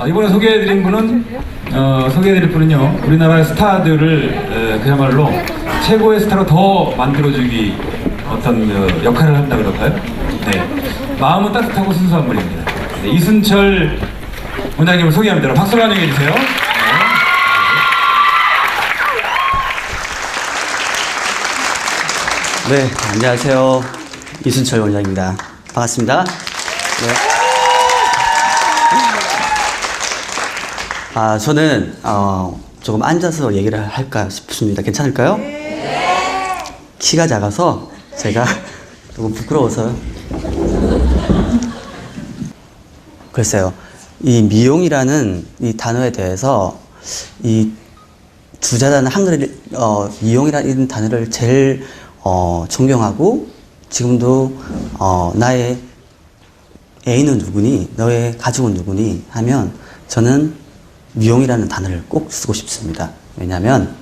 이번에 소개해드릴 분은요, 우리나라의 스타들을 그야말로 최고의 스타로 더 만들어주기 어떤 역할을 한다 그럴까요? 네, 마음은 따뜻하고 순수한 분입니다. 네, 이순철 원장님을 소개합니다. 박수로 환영해 주세요. 네, 안녕하세요. 이순철 원장입니다. 반갑습니다. 네. 저는 조금 앉아서 얘기를 할까 싶습니다. 괜찮을까요? 네. 키가 작아서 제가 조금 부끄러워서요. 글쎄요, 이 미용이라는 이 단어에 대해서 이 두 자다는 한글의 미용이라는 단어를 제일 존경하고, 지금도 나의 애인은 누구니, 너의 가족은 누구니 하면 저는 미용이라는 단어를 꼭 쓰고 싶습니다. 왜냐하면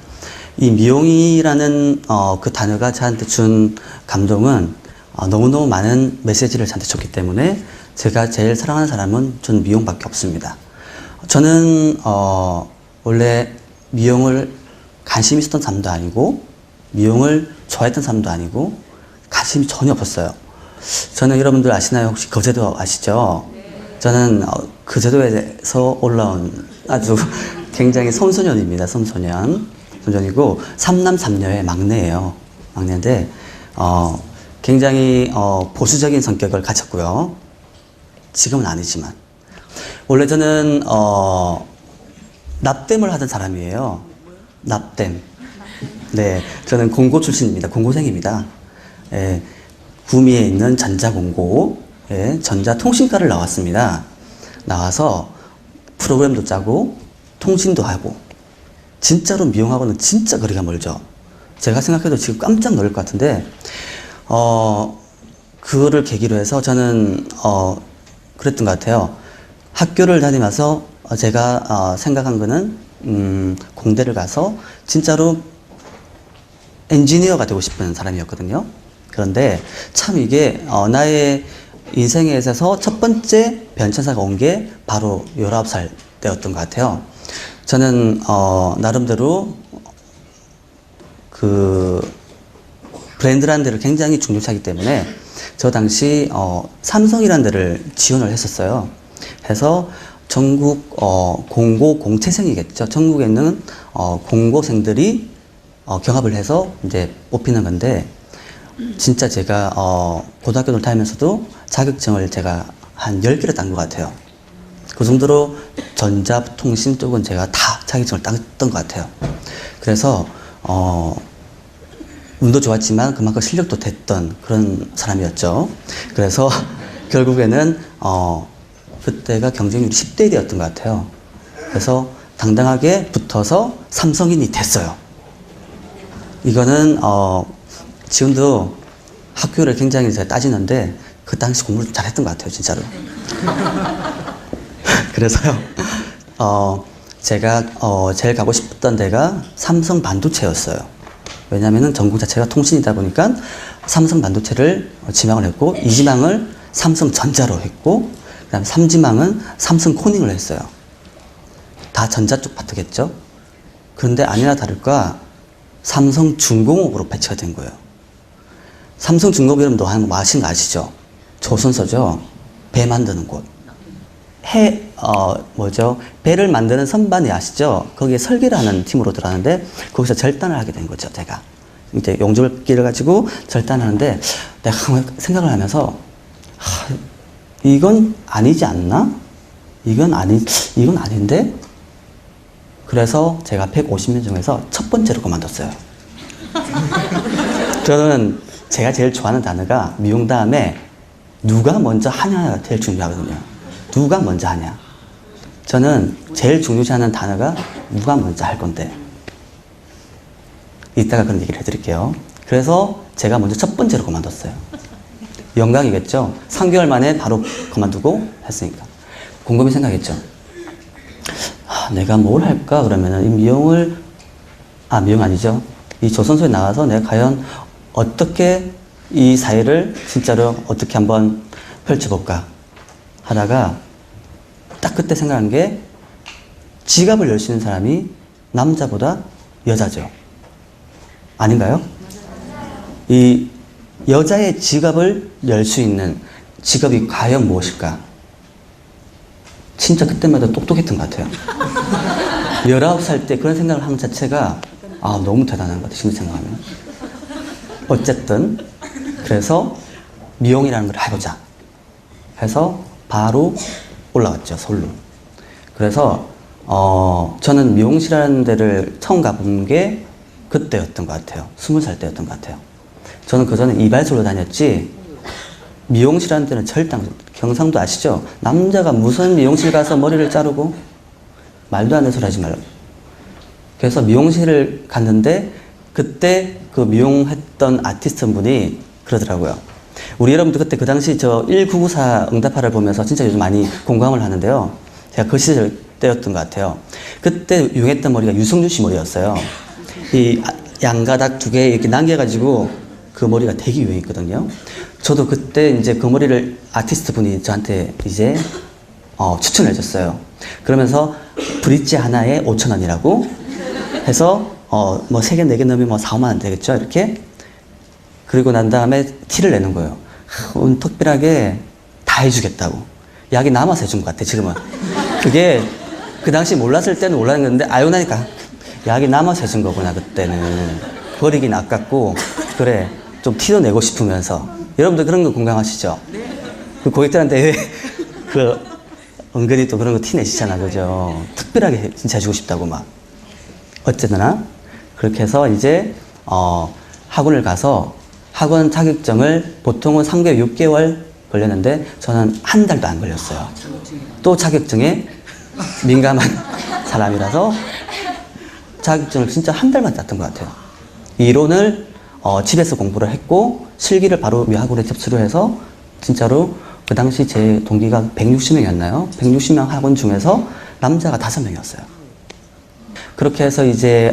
이 미용이라는 그 단어가 저한테 준 감동은 너무너무 많은 메시지를 저한테 줬기 때문에 제가 제일 사랑하는 사람은 전 미용밖에 없습니다. 저는 원래 미용을 관심 있었던 사람도 아니고, 미용을 좋아했던 사람도 아니고, 관심이 전혀 없었어요. 저는 여러분들 아시나요? 혹시 거제도 아시죠? 저는 거제도에서 올라온 아주 굉장히 섬소년입니다. 섬소년이고, 삼남 삼녀의 막내예요. 막내인데 굉장히 보수적인 성격을 가졌고요. 지금은 아니지만. 원래 저는 납땜을 하던 사람이에요. 납땜. 네, 저는 공고 출신입니다. 공고생입니다. 예, 구미에 있는 전자공고, 예, 전자통신과를 나왔습니다. 나와서 프로그램도 짜고 통신도 하고. 진짜로 미용하고는 진짜 거리가 멀죠. 제가 생각해도 지금 깜짝 놀랄 것 같은데, 그거를 계기로 해서 저는 그랬던 것 같아요. 학교를 다니면서 제가 생각한 거는 공대를 가서 진짜로 엔지니어가 되고 싶은 사람이었거든요. 그런데 참 이게 나의 인생에 있어서 첫 번째 변천사가 온 게 바로 19살 때였던 것 같아요. 저는 나름대로 그 브랜드라는 데를 굉장히 중요시하기 때문에 저 당시 삼성이라는 데를 지원을 했었어요. 해서 전국 공고 공채생이겠죠. 전국에 있는 공고생들이 경합을 해서 이제 뽑히는 건데, 진짜 제가 고등학교를 다니면서도 자격증을 제가 한 10개를 딴 것 같아요. 그 정도로 전자통신 쪽은 제가 다 자격증을 땄던 것 같아요. 그래서 운도 좋았지만 그만큼 실력도 됐던 그런 사람이었죠. 그래서 결국에는 그때가 경쟁률이 10대 1이었던 것 같아요. 그래서 당당하게 붙어서 삼성인이 됐어요. 이거는 지금도 학교를 굉장히 제가 따지는데 그 당시 공부를 좀 잘했던 것 같아요, 진짜로. 그래서요, 제가 제일 가고 싶었던 데가 삼성 반도체였어요. 왜냐면은 전공 자체가 통신이다 보니까 삼성 반도체를 지망을 했고, 2지망을 삼성전자로 했고, 그 다음에 3지망은 삼성 코닝을 했어요. 다 전자 쪽 파트겠죠? 그런데 아니나 다를까 삼성중공업으로 배치가 된 거예요. 삼성중공업 여러분도 뭐 아시는 거 아시죠? 조선소죠? 배 만드는 곳. 배를 만드는 선반이 아시죠? 거기에 설계를 하는 팀으로 들어가는데, 거기서 절단을 하게 된 거죠, 제가. 이제 용접기를 가지고 절단하는데, 내가 생각을 하면서, 이건 아니지 않나? 이건 아닌데? 그래서 제가 150명 중에서 첫 번째로 그만뒀어요. 저는 제가 제일 좋아하는 단어가 미용 다음에 누가 먼저 하냐가 제일 중요하거든요. 누가 먼저 하냐. 저는 제일 중요시하는 단어가 누가 먼저 할 건데. 이따가 그런 얘기를 해드릴게요. 그래서 제가 먼저 첫 번째로 그만뒀어요. 영광이겠죠? 3개월 만에 바로 그만두고 했으니까. 곰곰이 생각했죠. 내가 뭘 할까? 그러면은 이 미용 아니죠. 이 조선소에 나가서 내가 과연 어떻게 이 사회를 진짜로 어떻게 한번 펼쳐볼까 하다가 딱 그때 생각한 게 지갑을 열 수 있는 사람이 남자보다 여자죠. 아닌가요? 이 여자의 지갑을 열 수 있는 직업이 과연 무엇일까? 진짜 그때마다 똑똑했던 것 같아요. 19살 때 그런 생각을 한 자체가 너무 대단한 것 같아요. 지금 생각하면. 어쨌든 그래서 미용이라는 걸 해보자 해서 바로 올라갔죠. 서울로. 그래서 저는 미용실이라는 데를 처음 가본 게 그때였던 것 같아요. 20살 때였던 것 같아요. 저는 그전에 이발소로 다녔지 미용실이라는 데는 절대 경상도 아시죠? 남자가 무슨 미용실 가서 머리를 자르고 말도 안 되는 소리 하지 말라고. 그래서 미용실을 갔는데 그때 그 미용했던 아티스트 분이 그러더라고요. 우리 여러분들 그때 그 당시 저 1994 응답하라를 보면서 진짜 요즘 많이 공감을 하는데요. 제가 그 시절 때였던 것 같아요. 그때 유행했던 머리가 유승준 씨 머리였어요. 이 양가닥 2개 이렇게 남겨가지고 그 머리가 되게 유행했거든요. 저도 그때 이제 그 머리를 아티스트 분이 저한테 이제 추천을 해줬어요. 그러면서 브릿지 하나에 5,000원이라고 해서 뭐 3개, 4개 넣으면 뭐 4, 5만 원 되겠죠? 이렇게. 그리고 난 다음에 티를 내는 거예요. 오늘 특별하게 다 해주겠다고. 약이 남아서 해준 것 같아, 지금은. 그게 그 당시 몰랐을 때는 몰랐는데 알고 나니까 약이 남아서 해준 거구나, 그때는. 버리긴 아깝고, 그래. 좀 티도 내고 싶으면서. 여러분들 그런 거 공감하시죠? 그 고객들한테 그 은근히 또 그런 거 티 내시잖아, 그죠? 특별하게 진짜 해주고 싶다고 막. 어쨌거나 그렇게 해서 이제 학원을 가서 학원 자격증을 보통은 3개월, 6개월 걸렸는데 저는 한 달도 안 걸렸어요. 또 자격증에 민감한 사람이라서 자격증을 진짜 한 달만 땄던 것 같아요. 이론을 집에서 공부를 했고 실기를 바로 미학원에 접수를 해서 진짜로 그 당시 제 동기가 160명이었나요? 160명 학원 중에서 남자가 5명이었어요. 그렇게 해서 이제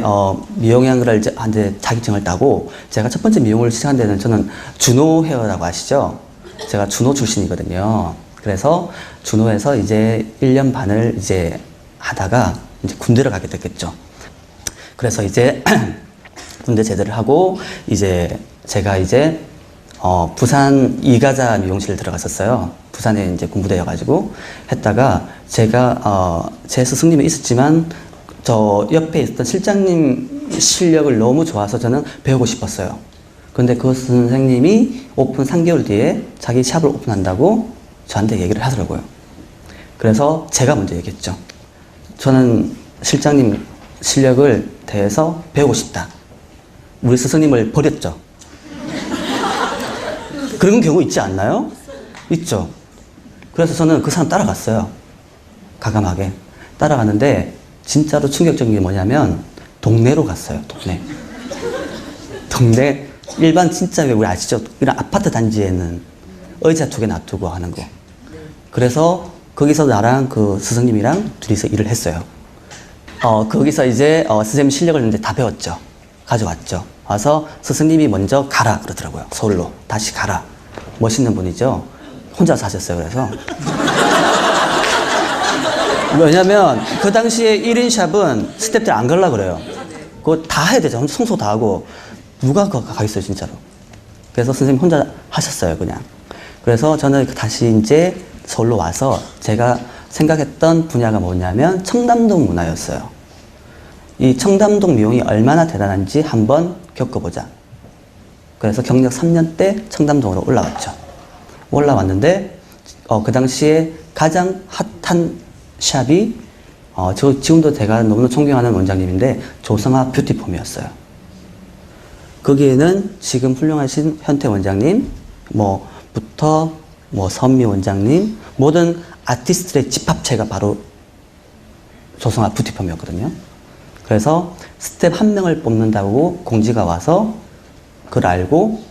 미용학을 이제 자격증을 따고 제가 첫 번째 미용을 시작한 데는 저는 준호 헤어라고 아시죠? 제가 준호 출신이거든요. 그래서 준호에서 이제 1년 반을 이제 하다가 이제 군대를 가게 됐겠죠. 그래서 이제 군대 제대를 하고 이제 제가 이제 부산 이가자 미용실을 들어갔었어요. 부산에 이제 군부대여가지고 했다가 제가 제 스승님이 있었지만 저 옆에 있었던 실장님 실력을 너무 좋아서 저는 배우고 싶었어요. 근데 그 선생님이 오픈 3개월 뒤에 자기 샵을 오픈한다고 저한테 얘기를 하더라고요. 그래서 제가 먼저 얘기했죠. 저는 실장님 실력을 대해서 배우고 싶다. 우리 스승님을 버렸죠. 그런 경우 있지 않나요? 있죠. 그래서 저는 그 사람 따라갔어요. 과감하게. 따라갔는데 진짜로 충격적인 게 뭐냐면 동네로 갔어요. 동네 일반 진짜 우리 아시죠? 이런 아파트 단지에는 의자 2개 놔두고 하는 거. 그래서 거기서 나랑 그 스승님이랑 둘이서 일을 했어요. 거기서 이제 선생님 실력을 이제 다 배웠죠. 가져왔죠. 와서 스승님이 먼저 가라 그러더라고요. 서울로 다시 가라. 멋있는 분이죠. 혼자 사셨어요. 그래서 왜냐면 그 당시에 1인 샵은 스태프들 안 갈라 그래요. 그거 다 해야 되죠. 청소 다 하고 누가 가 있어요 진짜로. 그래서 선생님 혼자 하셨어요 그냥. 그래서 저는 다시 이제 서울로 와서 제가 생각했던 분야가 뭐냐면 청담동 문화였어요. 이 청담동 미용이 얼마나 대단한지 한번 겪어보자. 그래서 경력 3년 때 청담동으로 올라왔죠. 올라왔는데 그 당시에 가장 핫한 샵이 저 지금도 제가 너무나 존경하는 원장님인데 조성아 뷰티폼이었어요. 거기에는 지금 훌륭하신 현태 원장님 부터 선미 원장님 모든 아티스트의 집합체가 바로 조성아 뷰티폼이었거든요. 그래서 스텝 1명을 뽑는다고 공지가 와서 그걸 알고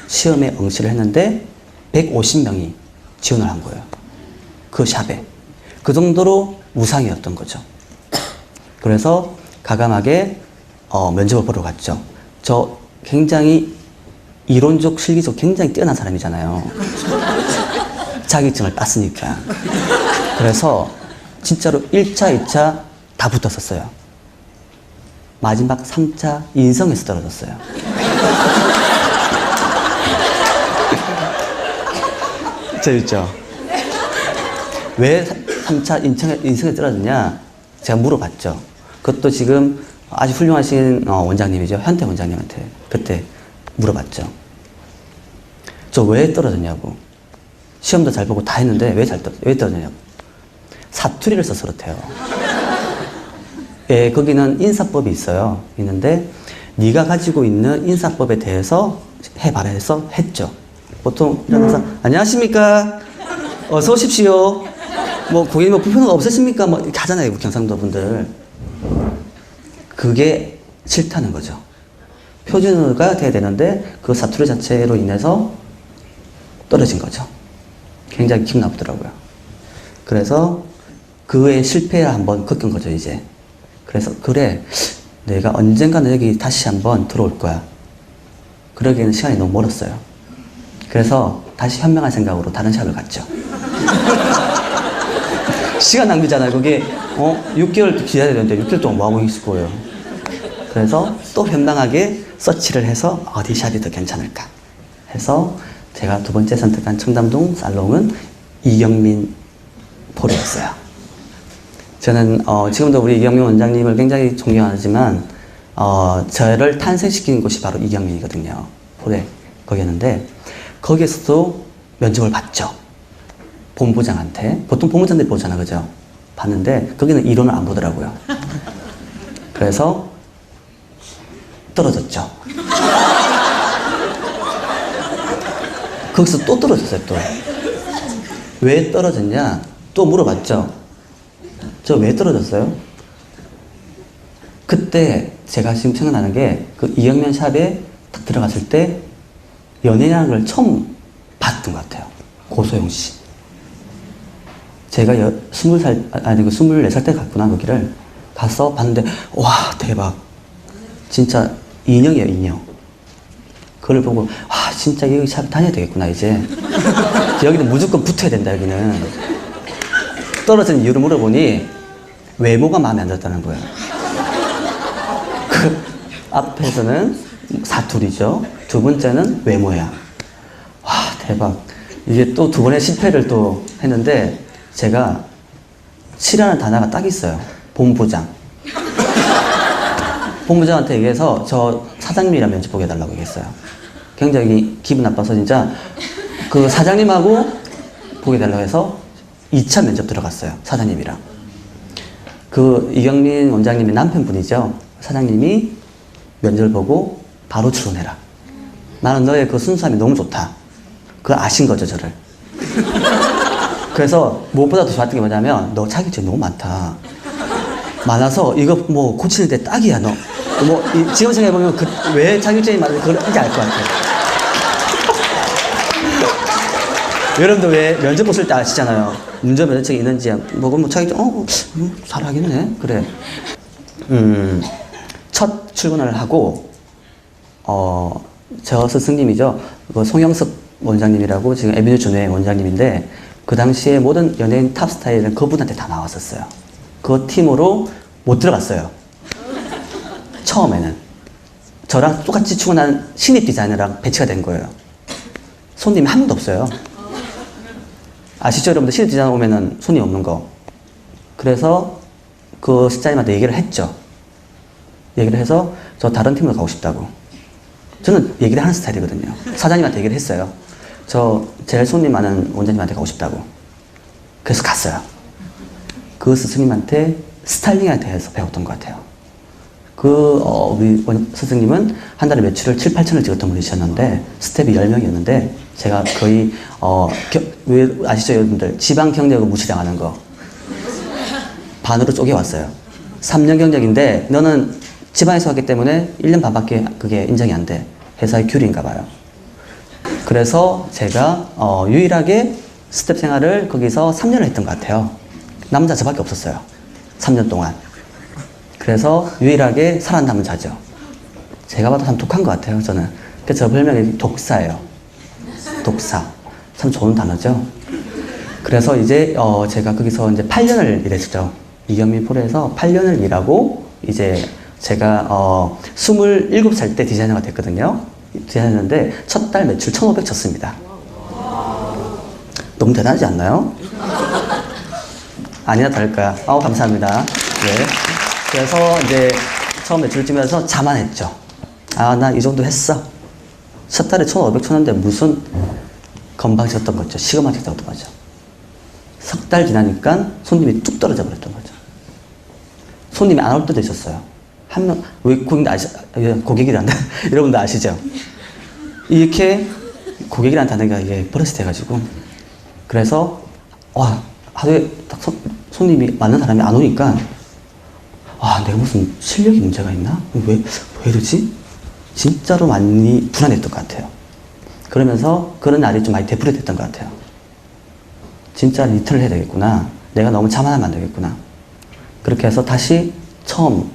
시험에 응시를 했는데 150명이 지원을 한 거예요. 그 샵에. 그 정도로 우상이었던 거죠. 그래서 과감하게 면접을 보러 갔죠. 저 굉장히 이론적, 실기적 굉장히 뛰어난 사람이잖아요. 자격증을 땄으니까. 그래서 진짜로 1차, 2차 다 붙었었어요. 마지막 3차 인성에서 떨어졌어요. 재밌죠? 왜 3차 인성에 떨어졌냐? 제가 물어봤죠. 그것도 지금 아주 훌륭하신 원장님이죠. 현태 원장님한테 그때 물어봤죠. 저 왜 떨어졌냐고. 시험도 잘 보고 다 했는데 왜 떨어졌냐고. 사투리를 써서 그렇대요. 예, 거기는 인사법이 있어요. 있는데 네가 가지고 있는 인사법에 대해서 해봐라 해서 했죠. 보통 이러면서 안녕하십니까? 어서 오십시오. 뭐 고객님 뭐 불편한 거 없으십니까? 뭐 이렇게 하잖아요. 경상도 분들. 그게 싫다는 거죠. 표준어가 돼야 되는데 그 사투리 자체로 인해서 떨어진 거죠. 굉장히 기분 나쁘더라고요. 그래서 그의 실패를 한번 겪은 거죠, 이제. 그래서 그래, 내가 언젠가는 여기 다시 한번 들어올 거야. 그러기에는 시간이 너무 멀었어요. 그래서 다시 현명한 생각으로 다른 시합을 갔죠. 시간 낭비잖아요. 그게 6개월 기다려야 되는데 6개월 동안 뭐하고 있을 거예요. 그래서 또 현명하게 서치를 해서 어디 샵이 더 괜찮을까 해서 제가 두 번째 선택한 청담동 살롱은 이경민 포레였어요. 저는 지금도 우리 이경민 원장님을 굉장히 존경하지만 저를 탄생시킨 곳이 바로 이경민이거든요. 포레 거기였는데 거기에서도 면접을 봤죠. 본부장한테. 보통 본부장들이 보잖아, 그죠? 봤는데 거기는 이론을 안 보더라고요. 그래서 떨어졌죠. 거기서 또 떨어졌어요, 또. 왜 떨어졌냐? 또 물어봤죠. 저 왜 떨어졌어요? 그때 제가 지금 생각나는 게 그 이경련 샵에 딱 들어갔을 때 연예인을 처음 봤던 것 같아요. 고소영 씨. 제가 24살 때 갔구나, 거기를. 가서 봤는데, 와, 대박. 진짜 인형이에요, 인형. 그걸 보고, 와, 진짜 여기 샵 다녀야 되겠구나, 이제. 여기는 무조건 붙어야 된다, 여기는. 떨어진 이유를 물어보니, 외모가 마음에 안 들었다는 거예요. 그 앞에서는 사투리죠. 두 번째는 외모야. 와, 대박. 이게 또 두 번의 실패를 또 했는데, 제가 싫어하는 단어가 딱 있어요. 본부장. 본부장한테 얘기해서 저 사장님이랑 면접 보게 해달라고 얘기했어요. 굉장히 기분 나빠서 진짜 그 사장님하고 보게 해달라고 해서 2차 면접 들어갔어요. 사장님이랑. 그 이경민 원장님의 남편분이죠. 사장님이 면접을 보고 바로 출근해라. 나는 너의 그 순수함이 너무 좋다. 그걸 아신 거죠, 저를. 그래서 무엇보다 더 좋았던 게 뭐냐면 너 자격증이 너무 많다. 많아서 이거 뭐 고치는데 딱이야, 너. 뭐 지금 생각해보면 왜 자격증이 많은지 그걸 이제 알 것 같아요. 여러분들 왜 면접 보실 때 아시잖아요. 운전 면허증이 있는지 뭐 자격증 잘하겠네. 그래. 첫 출근을 하고 저 스승님이죠. 그 송영석 원장님이라고 지금 에비뉴 준의 원장님인데 그 당시에 모든 연예인 탑스타일은 그분한테 다 나왔었어요. 그 팀으로 못 들어갔어요. 처음에는. 저랑 똑같이 출근한 신입 디자이너랑 배치가 된 거예요. 손님이 한 명도 없어요. 아시죠, 여러분들? 신입 디자이너 오면은 손님 없는 거. 그래서 그 실장님한테 얘기를 했죠. 얘기를 해서 저 다른 팀으로 가고 싶다고. 저는 얘기를 하는 스타일이거든요. 사장님한테 얘기를 했어요. 저 제일 손님 많은 원장님한테 가고 싶다고. 그래서 갔어요. 그 스승님한테 스타일링에 대해서 배웠던 것 같아요. 우리 스승님은 한 달에 매출을 7, 8천을 찍었던 분이셨는데 스텝이 10명이었는데 제가 거의 왜 아시죠, 여러분들? 지방 경력을 무시당하는 거 반으로 쪼개왔어요. 3년 경력인데 너는 지방에서 왔기 때문에 1년 반밖에 그게 인정이 안 돼. 회사의 규리인가 봐요. 그래서 제가 유일하게 스텝 생활을 거기서 3년을 했던 것 같아요. 남자 저밖에 없었어요. 3년 동안. 그래서 유일하게 살아남은 자죠. 제가 봐도 참 독한 것 같아요, 저는. 그래서 저 별명이 독사예요. 독사. 참 좋은 단어죠. 그래서 이제 제가 거기서 이제 8년을 일했죠. 이경민 폴에서 8년을 일하고 이제 제가 27살 때 디자이너가 됐거든요. 디자이너인데 첫 달 매출 1,500 쳤습니다. 너무 대단하지 않나요? 아니나 다를까. 감사합니다. 네. 그래서 이제 처음 매출 찍면서 자만했죠. 나 이 정도 했어. 첫 달에 1,500 쳤는데 무슨 건방졌던 거죠. 시그마 찍었던 거죠. 석 달 지나니까 손님이 뚝 떨어져 버렸던 거죠. 손님이 안 올 때도 있었어요. 한 명, 왜 고객이란다. 여러분도 아시죠? 이렇게 고객이라는 단어가 이게 버릇이 돼가지고. 그래서, 하루에 딱 손님이 많은 사람이 안 오니까, 내가 무슨 실력이 문제가 있나? 왜 이러지? 진짜로 많이 불안했던 것 같아요. 그러면서 그런 날이 좀 많이 되풀이 됐던 것 같아요. 진짜 리턴을 해야 되겠구나. 내가 너무 자만하면 안 되겠구나. 그렇게 해서 다시 처음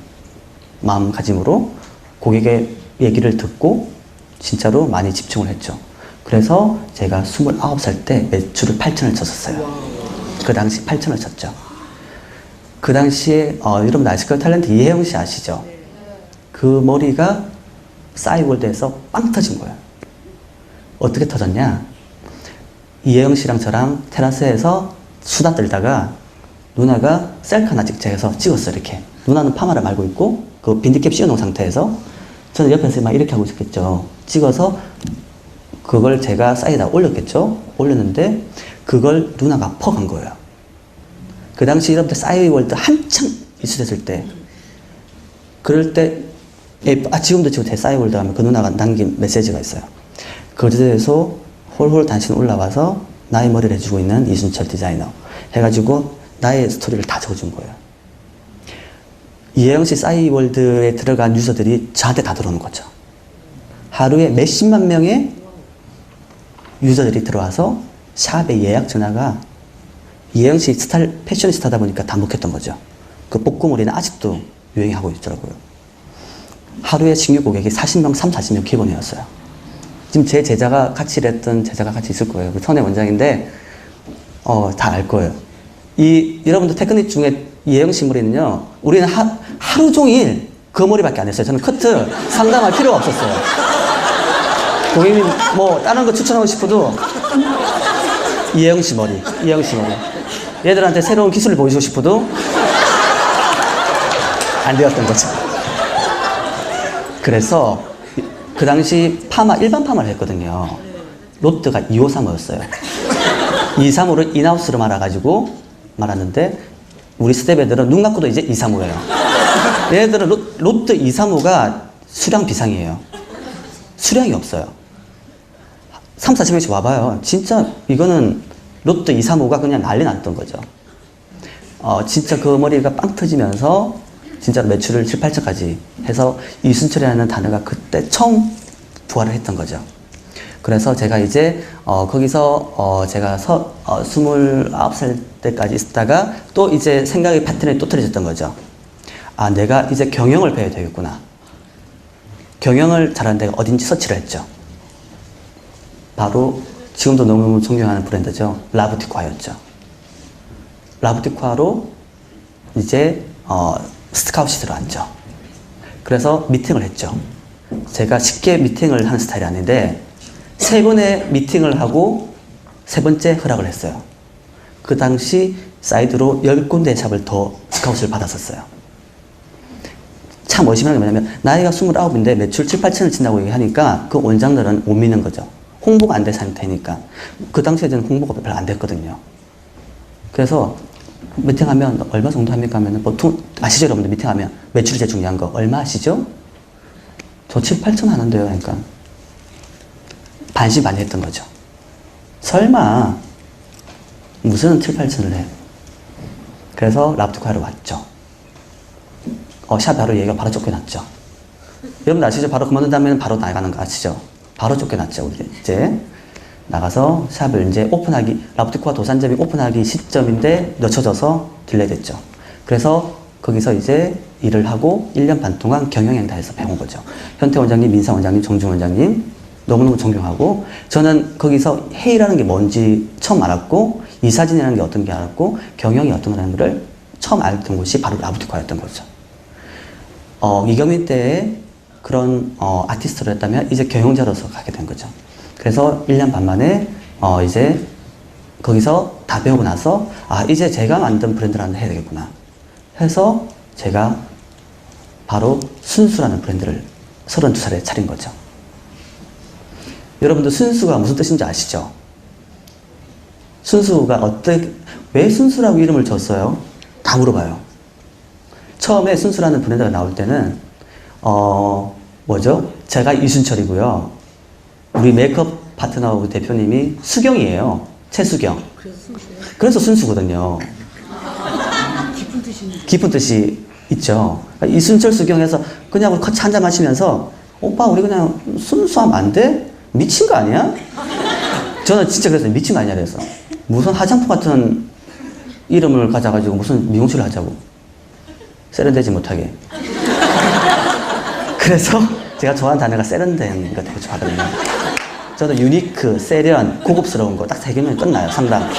마음가짐으로 고객의 얘기를 듣고 진짜로 많이 집중을 했죠. 그래서 제가 29살 때 매출을 8천을 쳤었어요. 그 당시 8천을 쳤죠. 그 당시에 여러분 아실 거예요. 탤런트 이혜영 씨 아시죠? 그 머리가 싸이월드에서 빵 터진 거예요. 어떻게 터졌냐? 이혜영 씨랑 저랑 테라스에서 수다 떨다가 누나가 셀카 하나 찍자 해서 찍었어요. 이렇게. 누나는 파마를 말고 있고 그 빈디캡 씌워놓은 상태에서 저는 옆에서 막 이렇게 하고 있었겠죠. 찍어서 그걸 제가 싸이에다 올렸겠죠. 올렸는데 그걸 누나가 퍼간 거예요. 그 당시 여러분들 싸이월드 한창 이슈됐을 때 그럴 때 지금도 제 싸이월드 하면 그 누나가 남긴 메시지가 있어요. 거제도에서 홀홀 단신 올라와서 나의 머리를 해주고 있는 이순철 디자이너 해가지고 나의 스토리를 다 적어준 거예요. 이혜영 씨 싸이월드에 들어간 유저들이 저한테 다 들어오는 거죠. 하루에 몇십만 명의 유저들이 들어와서 샵의 예약 전화가 이혜영 씨 패셔니스타다 보니까 다 먹혔던 거죠. 그 복고머리는 아직도 유행하고 있더라고요. 하루에 신규 고객이 40명, 40명 기본이었어요. 지금 제 제자가 같이 일했던 제자가 같이 있을 거예요. 그 선의 원장인데, 다 알 거예요. 여러분들 테크닉 중에 이혜영 씨 머리는요, 우리는 하루 종일 그 머리밖에 안 했어요. 저는 커트 상담할 필요가 없었어요. 고객님, 다른 거 추천하고 싶어도, 이혜영 씨 머리. 얘들한테 새로운 기술을 보여주고 싶어도, 안 되었던 거죠. 그래서, 그 당시 일반 파마를 했거든요. 롯데가 253호였어요. 235를 인하우스로 말았는데, 우리 스텝 애들은 눈 감고도 이제 235예요. 얘네들은 롯데 235가 수량 비상이에요. 수량이 없어요. 3, 40명씩 와봐요. 진짜 이거는 롯데 235가 그냥 난리 났던 거죠. 진짜 그 머리가 빵 터지면서 진짜 매출을 7, 8천까지 해서 이순철이라는 단어가 그때 처음 부활을 했던 거죠. 그래서 제가 이제 거기서 제가 29살 때까지 있다가 또 이제 생각의 패턴이 또 틀어졌던 거죠. 내가 이제 경영을 배워야 되겠구나. 경영을 잘하는 데가 어딘지 서치를 했죠. 바로 지금도 너무 존경하는 브랜드죠. 라부티콰였죠. 라부티콰로 이제 스카웃이 들어왔죠. 그래서 미팅을 했죠. 제가 쉽게 미팅을 하는 스타일이 아닌데 3번의 미팅을 하고 3번째 허락을 했어요. 그 당시 사이드로 10군데 샵을 더 스카웃을 받았었어요. 참 의심하는 게 뭐냐면 나이가 29인데 매출 7, 8천을 친다고 얘기하니까 그 원장들은 못 믿는 거죠. 홍보가 안 된 상태니까. 그 당시에는 홍보가 별로 안 됐거든요. 그래서 미팅하면 얼마 정도 합니까 하면 보통 아시죠 여러분들 미팅하면 매출이 제일 중요한 거 얼마 아시죠? 저 7, 8천 하는데요. 그러니까 반신 많이 했던 거죠. 설마 무슨 7, 8천을 해. 그래서 라프트카로 왔죠. 샵 바로 얘기가 바로 쫓겨났죠. 여러분 아시죠? 바로 그만둔다면 바로 나가는 거 아시죠? 바로 쫓겨났죠. 우리 이제 나가서 샵을 이제 오픈하기, 라프트코아 도산점이 오픈하기 시점인데 늦춰져서 딜레이 됐죠. 그래서 거기서 이제 일을 하고 1년 반 동안 경영행사에서 배운 거죠. 현태 원장님, 민사 원장님, 정중 원장님 너무너무 존경하고 저는 거기서 회의라는 게 뭔지 처음 알았고 이사진이라는 게 어떤 게 알았고 경영이 어떤 거라는 걸 처음 알았던 곳이 바로 라부티코였던 거죠. 이경민 때에 그런 아티스트를 했다면 이제 경영자로서 가게 된 거죠. 그래서 1년 반 만에 이제 거기서 다 배우고 나서 이제 제가 만든 브랜드를 하나 해야 되겠구나 해서 제가 바로 순수라는 브랜드를 32살에 차린 거죠. 여러분들 순수가 무슨 뜻인지 아시죠? 순수가 왜 순수라고 이름을 줬어요? 다 물어봐요. 처음에 순수라는 브랜드가 나올 때는 뭐죠? 제가 이순철이고요. 우리 메이크업 파트너 우리 대표님이 수경이에요. 최수경. 그래서 순수거든요. 깊은 뜻이 있죠. 이순철 수경에서 그냥 우리 커피 한잔 마시면서 오빠 우리 그냥 순수하면 안 돼? 미친 거 아니야? 저는 진짜 그랬어요. 미친 거 아니야 그래서. 무슨 화장품 같은 이름을 가져가지고 무슨 미용실을 하자고. 세련되지 못하게. 그래서 제가 좋아하는 단어가 세련된 거 되게 좋아하거든요. 저도 유니크, 세련, 고급스러운 거 딱 3개면 끝나요. 상담.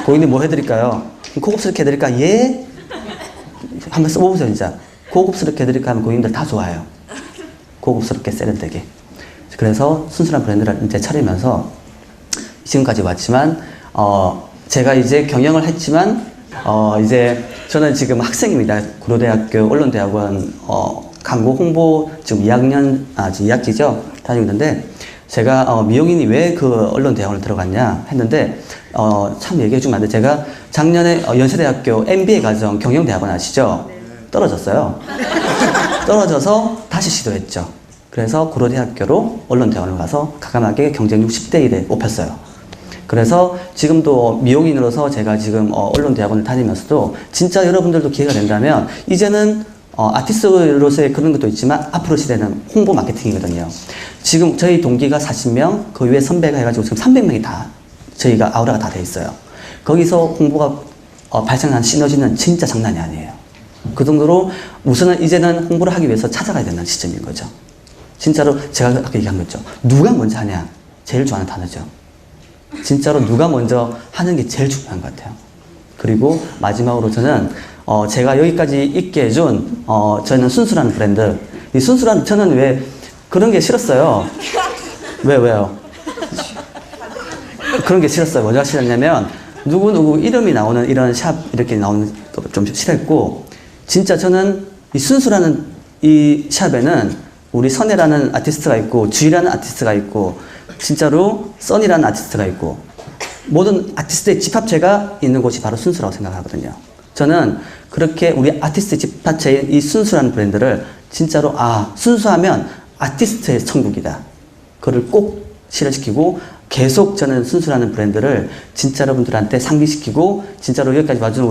고객님 뭐 해드릴까요? 고급스럽게 해드릴까? 예? 한번 써보세요 진짜. 고급스럽게 해드릴까 하면 고객님들 다 좋아해요. 고급스럽게 세련되게. 그래서 순수한 브랜드를 이제 차리면서 지금까지 왔지만 제가 이제 경영을 했지만 이제 저는 지금 학생입니다. 구로대학교 언론대학원 광고 홍보 지금 2학년 지금 2학기죠 다니고 있는데 제가 미용인이 왜 그 언론대학원을 들어갔냐 했는데 참 얘기해 주면 안 돼. 제가 작년에 연세대학교 MBA 과정 경영대학원 아시죠? 떨어졌어요. 떨어져서 다시 시도했죠. 그래서 구로대학교로 언론대학원을 가서 과감하게 경쟁률 10대 1에 뽑혔어요. 그래서 지금도 미용인으로서 제가 지금 언론대학원을 다니면서도 진짜 여러분들도 기회가 된다면 이제는 아티스트로서의 그런 것도 있지만 앞으로 시대는 홍보 마케팅이거든요. 지금 저희 동기가 40명, 그 위에 선배가 해가지고 지금 300명이 다 저희가 아우라가 다 돼 있어요. 거기서 홍보가 발생한 시너지는 진짜 장난이 아니에요. 그 정도로 우선은 이제는 홍보를 하기 위해서 찾아가야 되는 시점인 거죠. 진짜로 제가 아까 얘기한 거죠. 누가 먼저 하냐? 제일 좋아하는 단어죠. 진짜로 누가 먼저 하는 게 제일 중요한 것 같아요. 그리고 마지막으로 저는 제가 여기까지 있게 해준 저는 순수라는 브랜드. 이 순수란 저는 왜 그런 게 싫었어요. 왜요? 그런 게 싫었어요. 뭐가 싫었냐면 누구 이름이 나오는 이런 샵 이렇게 나오는 거 좀 싫었고 진짜 저는 이 순수라는 이 샵에는 우리 선혜라는 아티스트가 있고 주희라는 아티스트가 있고 진짜로 써니라는 아티스트가 있고 모든 아티스트의 집합체가 있는 곳이 바로 순수라고 생각하거든요. 저는 그렇게 우리 아티스트 집합체인 이 순수라는 브랜드를 진짜로 순수하면 아티스트의 천국이다. 그걸 꼭 실현시키고 계속 저는 순수라는 브랜드를 진짜 여러분들한테 상기시키고 진짜로 여기까지 와준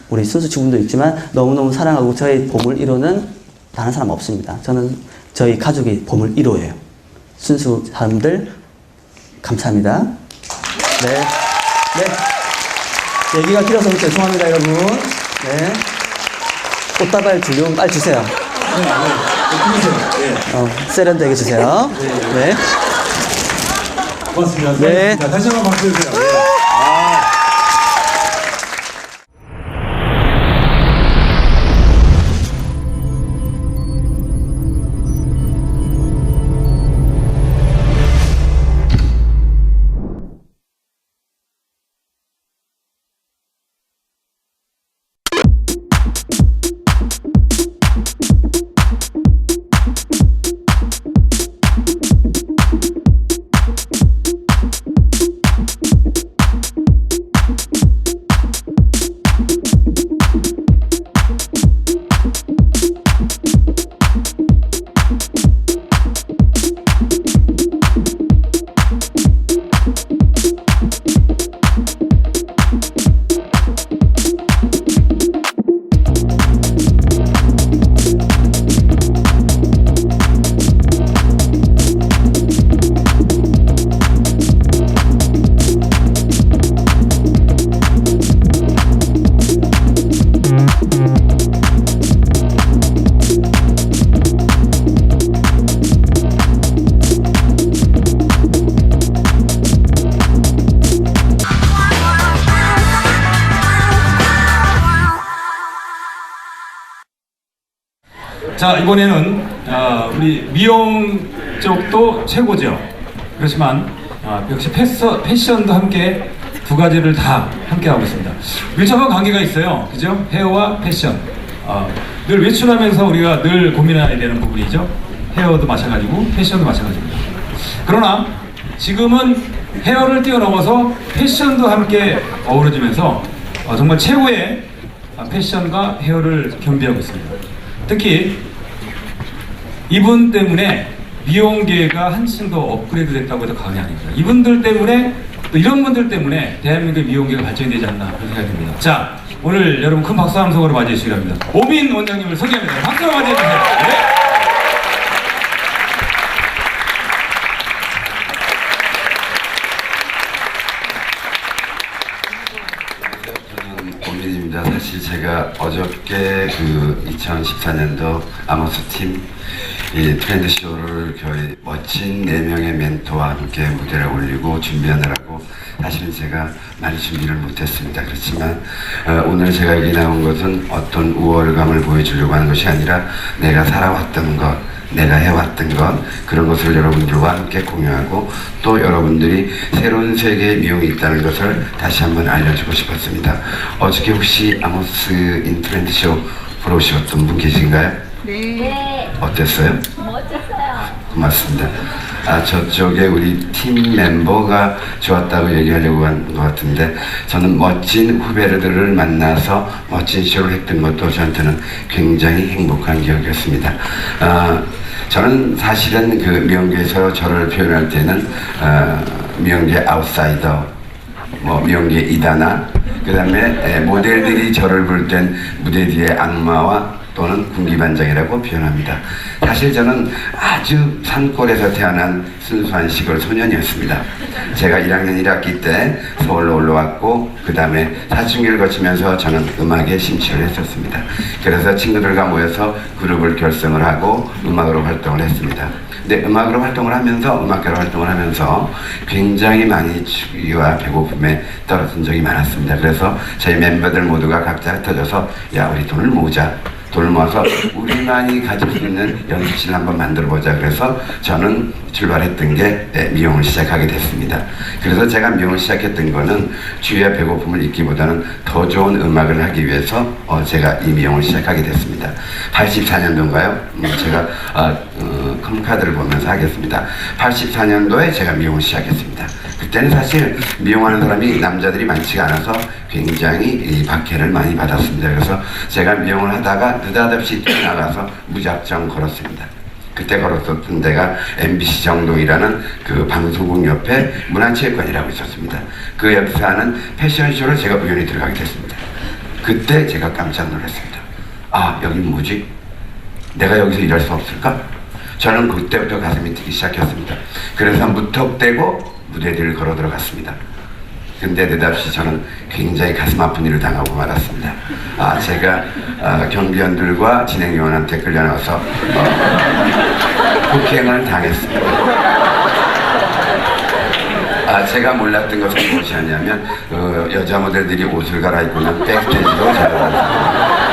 우리 순수 직원도 있지만 너무너무 사랑하고 저의 봄을 이루는 다른 사람 없습니다. 저는 저희 가족이 봄을 이루어요. 순수 사람들 감사합니다. 네. 얘기가 길어서 죄송합니다, 여러분. 네. 꽃다발 주려면 빨리 주세요. 세련되게 주세요. 네. 고맙습니다. 네. 자, 다시 한번 박수 주세요. 네. 자, 이번에는 우리 미용 쪽도 최고죠. 그렇지만 역시 패션도 함께 두 가지를 다 함께 하고 있습니다. 밀접한 관계가 있어요. 그죠? 헤어와 패션. 늘 외출하면서 우리가 늘 고민해야 되는 부분이죠. 헤어도 마찬가지고 패션도 마찬가지입니다. 그러나 지금은 헤어를 뛰어넘어서 패션도 함께 어우러지면서 정말 최고의 패션과 헤어를 겸비하고 있습니다. 특히 이분 때문에 미용계가 한층 더 업그레이드 됐다고 해도 과언이 아닙니다. 이분들 때문에 또 이런 분들 때문에 대한민국의 미용계가 발전이 되지 않나 그런 생각이 듭니다. 자, 오늘 여러분 큰 박수 함성으로 맞이해 주시기 바랍니다. 오민 원장님을 소개합니다. 박수로 맞이해 주세요. 네. 고민입니다. 사실 제가 어저께 그 2014년도 아모스 팀 이 트렌드 쇼를 거의 멋진 4명의 멘토와 함께 무대를 올리고 준비하느라고 사실은 제가 많이 준비를 못했습니다. 그렇지만 오늘 제가 여기 나온 것은 어떤 우월감을 보여주려고 하는 것이 아니라 내가 살아왔던 것, 내가 해왔던 것, 그런 것을 여러분들과 함께 공유하고 또 여러분들이 새로운 세계의 미용이 있다는 것을 다시 한번 알려주고 싶었습니다. 어저께 혹시 아모스 인트렌드쇼 보러 오셨던 분 계신가요? 네. 어땠어요? 멋졌어요. 고맙습니다. 저쪽에 우리 팀 멤버가 좋았다고 얘기하려고 한 것 같은데 저는 멋진 후배들을 만나서 멋진 쇼를 했던 것도 저한테는 굉장히 행복한 기억이었습니다. 저는 사실은 그 미용계에서 저를 표현할 때는 미용계 아웃사이더, 미용계 이다나, 그 다음에 모델들이 저를 볼 땐 무대 뒤에 악마와 또는 군기반장이라고 표현합니다. 사실 저는 아주 산골에서 태어난 순수한 시골 소년이었습니다. 제가 1학년 1학기 때 서울로 올라왔고 그 다음에 사춘기를 거치면서 저는 음악에 심취를 했었습니다. 그래서 친구들과 모여서 그룹을 결성을 하고 음악으로 활동을 했습니다. 근데 음악으로 활동을 하면서 음악가로 활동을 하면서 굉장히 많이 추위와 배고픔에 떨어진 적이 많았습니다. 그래서 저희 멤버들 모두가 각자 흩어져서 야, 우리 돈을 모으자. 돈을 모아서 우리만이 가질 수 있는 연습실을 한번 만들어보자. 그래서 저는 출발했던 게 미용을 시작하게 됐습니다. 그래서 제가 미용을 시작했던 거는 주위의 배고픔을 잊기보다는 더 좋은 음악을 하기 위해서 제가 이 미용을 시작하게 됐습니다. 84년도인가요? 제가 컴카드를 보면서 하겠습니다. 84년도에 제가 미용을 시작했습니다. 그때는 사실 미용하는 사람이 남자들이 많지가 않아서 굉장히 이 박해를 많이 받았습니다. 그래서 제가 미용을 하다가 느닷없이 뛰어나가서 무작정 걸었습니다. 그때 걸었었던 데가 MBC 정동이라는 그 방송국 옆에 문화체육관이라고 있었습니다. 그 옆에서 하는 패션쇼를 제가 우연히 들어가게 됐습니다. 그때 제가 깜짝 놀랐습니다. 아, 여긴 뭐지? 내가 여기서 일할 수 없을까? 저는 그때부터 가슴이 뛰기 시작했습니다. 그래서 무턱대고 무대들을 걸어 들어갔습니다. 근데 느닷없이 저는 굉장히 가슴 아픈 일을 당하고 말았습니다. 제가 경비원들과 진행요원한테 끌려나와서 폭행을 당했습니다. 제가 몰랐던 것은 무엇이었냐면 여자 모델들이 옷을 갈아입고는 백스테이지로 자라났습니다.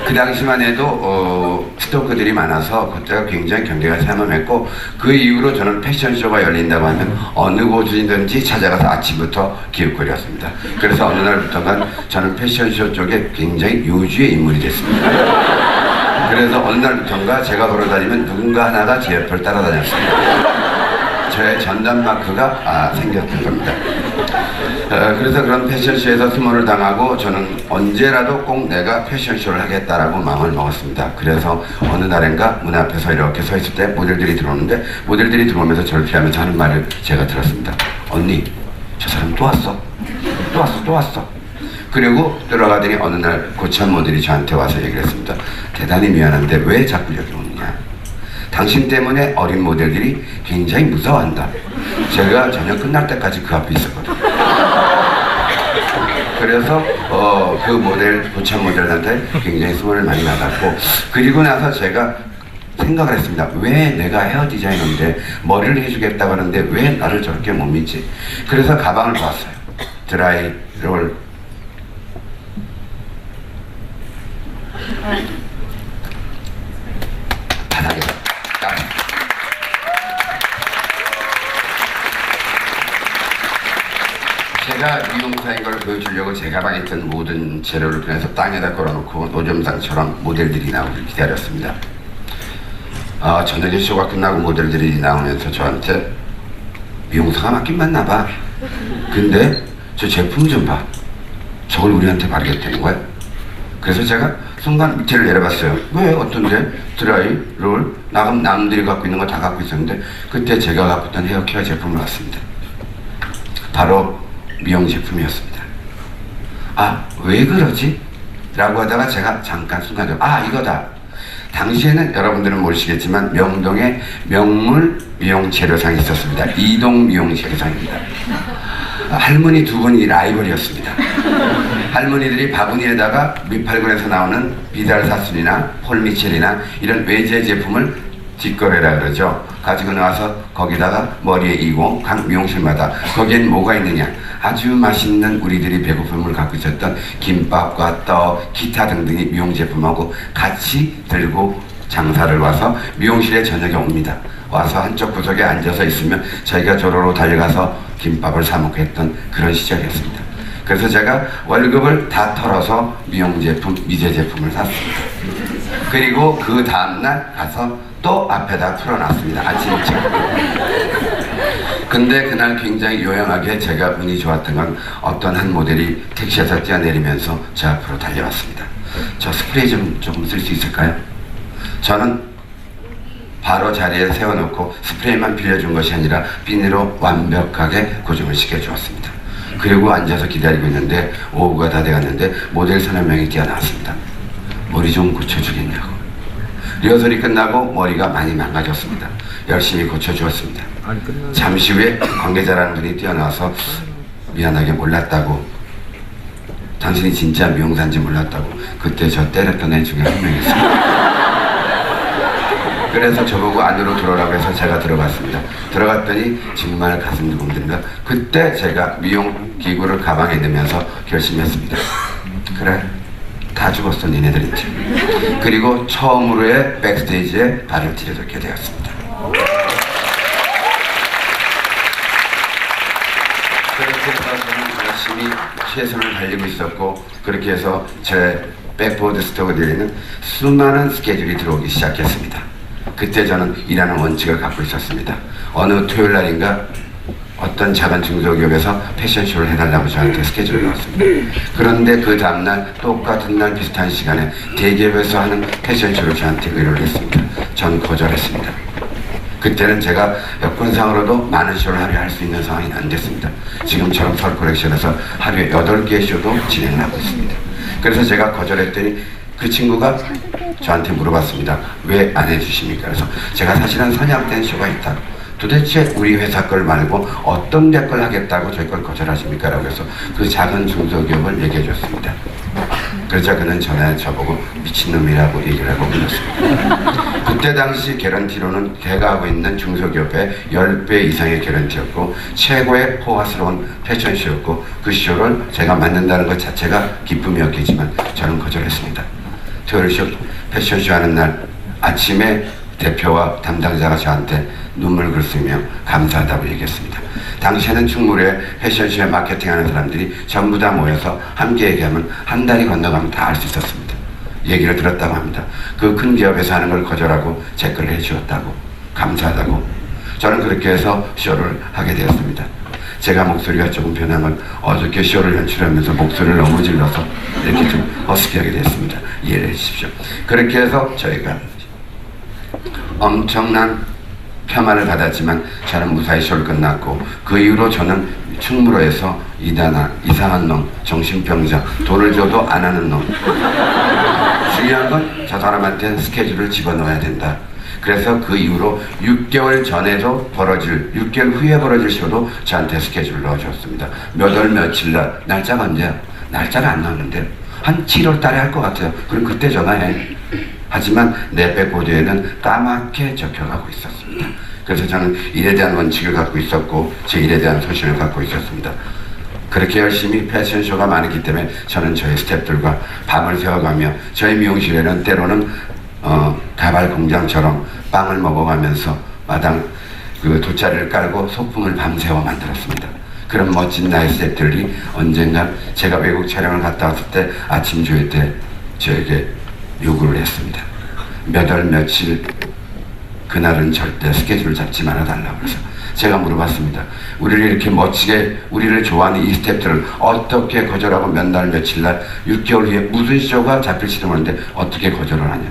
그 당시만 해도 스토커들이 많아서 그때가 굉장히 경계가 삼엄했고 그 이후로 저는 패션쇼가 열린다고 하면 어느 곳이든지 찾아가서 아침부터 기웃거렸습니다. 그래서 어느 날부터가 저는 패션쇼 쪽에 굉장히 요주의 인물이 됐습니다. 그래서 어느 날부터가 제가 걸어다니면 누군가 하나가 제 옆을 따라다녔습니다. 저의 전담 마크가 생겼던 겁니다. 그래서 그런 패션쇼에서 수모를 당하고 저는 언제라도 꼭 내가 패션쇼를 하겠다라고 마음을 먹었습니다. 그래서 어느 날인가 문 앞에서 이렇게 서 있을 때 모델들이 들어오는데 모델들이 들어오면서 저를 피하면서 하는 말을 제가 들었습니다. 언니, 저 사람 또 왔어. 또 왔어. 그리고 들어가더니 어느 날 고참 모델이 저한테 와서 얘기를 했습니다. 대단히 미안한데 왜 자꾸 여기 오느냐. 당신 때문에 어린 모델들이 굉장히 무서워한다. 제가 저녁 끝날 때까지 그 앞에 있었거든요. 그래서 그 모델, 고참 모델한테 굉장히 수모를 많이 받았고 그리고 나서 제가 생각을 했습니다. 왜 내가 헤어 디자이너인데 머리를 해주겠다고 하는데 왜 나를 저렇게 못 믿지? 그래서 가방을 보았어요. 드라이롤 제가 미용사인 걸 보여주려고 제 가방에 있던 모든 재료를 꺼내서 땅에다 걸어놓고 노점상처럼 모델들이 나오길 기다렸습니다. 저녁에 쇼가 끝나고 모델들이 나오면서 저한테 미용사가 맞긴 맞나 봐. 근데 저 제품 좀 봐. 저걸 우리한테 바르겠다는 거야? 그래서 제가 순간 밑에를 내려봤어요. 왜? 어떤데? 드라이, 롤, 남들이 갖고 있는 거 다 갖고 있었는데 그때 제가 갖고 있던 헤어케어 제품을 봤습니다. 바로 미용 제품이었습니다. 왜 그러지? 라고 하다가 제가 잠깐 순간적으로 이거다. 당시에는 여러분들은 모르시겠지만 명동에 명물 미용 재료상이 있었습니다. 이동 미용 재료상입니다. 할머니 두 분이 라이벌이었습니다. 할머니들이 바구니에다가 미팔군에서 나오는 비달사순이나 폴미첼이나 이런 외제 제품을 뒷거래라 그러죠. 가지고 나와서 거기다가 머리에 이고 각 미용실마다 거기엔 뭐가 있느냐, 아주 맛있는 우리들이 배고픔을 갖고 있었던 김밥과 떡, 기타 등등의 미용 제품하고 같이 들고 장사를 와서 미용실에 저녁에 옵니다. 와서 한쪽 구석에 앉아서 있으면 저희가 조로로 달려가서 김밥을 사 먹고 했던 그런 시절이었습니다. 그래서 제가 월급을 다 털어서 미용 제품, 미제 제품을 샀습니다. 그리고 그 다음날 가서 또 앞에다 풀어놨습니다. 아침 일찍. 근데 그날 굉장히 요양하게 제가 운이 좋았던 건 어떤 한 모델이 택시에서 뛰어내리면서 제 앞으로 달려왔습니다. 저 스프레이 좀 조금 쓸 수 있을까요? 저는 바로 자리에 세워놓고 스프레이만 빌려준 것이 아니라 비닐로 완벽하게 고정을 시켜주었습니다. 그리고 앉아서 기다리고 있는데 오후가 다 돼갔는데 모델 서너 명이 뛰어나왔습니다. 머리 좀 고쳐주겠냐고. 리허설이 끝나고 머리가 많이 망가졌습니다. 열심히 고쳐주었습니다. 잠시 후에 관계자라는 분이 뛰어나와서 미안하게 몰랐다고, 당신이 진짜 미용사인지 몰랐다고 그때 저 때렸던 애 중에 한 명이었습니다. 그래서 저보고 안으로 들어오라고 해서 제가 들어갔습니다. 들어갔더니 정말 가슴이 두근거립니다. 그때 제가 미용 기구를 가방에 넣으면서 결심했습니다. 그래, 다 죽었어 니네들인지. 그리고 처음으로의 백스테이지에 발을 들여놓게 되었습니다. 그렇게 해서 저는 열심히 최선을 달리고 있었고, 그렇게 해서 제 백보드 스토어들에는 수많은 스케줄이 들어오기 시작했습니다. 그때 저는 일하는 원칙을 갖고 있었습니다. 어느 토요일 날인가 어떤 작은 중소기업에서 패션쇼를 해달라고 저한테 스케줄을 넣었습니다. 그런데 그 다음날 똑같은 날 비슷한 시간에 대기업에서 하는 패션쇼를 저한테 의뢰를 했습니다. 전 거절했습니다. 그때는 제가 여건상으로도 많은 쇼를 하루에 할 수 있는 상황이 안 됐습니다. 지금처럼 서울 컬렉션에서 하루에 8개의 쇼도 진행을 하고 있습니다. 그래서 제가 거절했더니 그 친구가 저한테 물어봤습니다. 왜 안 해주십니까? 그래서 제가 사실은 선약된 쇼가 있다. 도대체 우리 회사 걸 말고 어떤 데 걸 하겠다고 저희 걸 거절하십니까? 라고 해서 그 작은 중소기업을 얘기해 줬습니다. 그러자 그는 전에 저보고 미친놈이라고 얘기를 하고 불렀습니다. 그때 당시 개런티로는 제가 하고 있는 중소기업의 10배 이상의 개런티였고 최고의 호화스러운 패션쇼였고 그 쇼를 제가 만든다는 것 자체가 기쁨이었겠지만 저는 거절했습니다. 토요일 쇼 패션쇼 하는 날 아침에 대표와 담당자가 저한테 눈물 글쓰며 감사하다고 얘기했습니다. 당시에는 충무로에 패션쇼에 마케팅하는 사람들이 전부 다 모여서 함께 얘기하면 한 달이 건너가면 다 알 수 있었습니다. 얘기를 들었다고 합니다. 그 큰 기업에서 하는 걸 거절하고 제 거를 해주었다고, 감사하다고. 저는 그렇게 해서 쇼를 하게 되었습니다. 제가 목소리가 조금 변한 건 어저께 쇼를 연출하면서 목소리를 너무 질러서 이렇게 좀 허스키하게 됐습니다. 이해해 주십시오. 그렇게 해서 저희가 엄청난 폄하를 받았지만 저는 무사히 쇼를 끝났고 그 이후로 저는 충무로에서 이상한 놈, 정신병자, 돈을 줘도 안 하는 놈. 중요한 건 저 사람한테는 스케줄을 집어넣어야 된다. 그래서 그 이후로 6개월 전에도 6개월 후에 벌어질 쇼도 저한테 스케줄을 넣어줬습니다. 몇 월 며칠 날, 날짜가 언제야? 날짜가 안 나오는데 한 7월 달에 할 것 같아요. 그럼 그때 전화해. 하지만 내 백보드에는 까맣게 적혀가고 있었습니다. 그래서 저는 일에 대한 원칙을 갖고 있었고 제 일에 대한 소신을 갖고 있었습니다. 그렇게 열심히 패션쇼가 많았기 때문에 저는 저희 스태프들과 밤을 새워가며 저희 미용실에는 때로는 가발 공장처럼 빵을 먹어가면서 마당 그 돗자리를 깔고 소품을 밤새워 만들었습니다. 그런 멋진 나의 스태프들이 언젠가 제가 외국 촬영을 갔다 왔을 때 아침 조회 때 저에게 요구를 했습니다. 몇 월 며칠 그날은 절대 스케줄을 잡지 말아달라고. 그래서 제가 물어봤습니다. 우리를 이렇게 멋지게 우리를 좋아하는 이 스태프들을 어떻게 거절하고 몇 날 며칠 날 6개월 후에 무슨 쇼가 잡힐지도 모르는데 어떻게 거절을 하냐.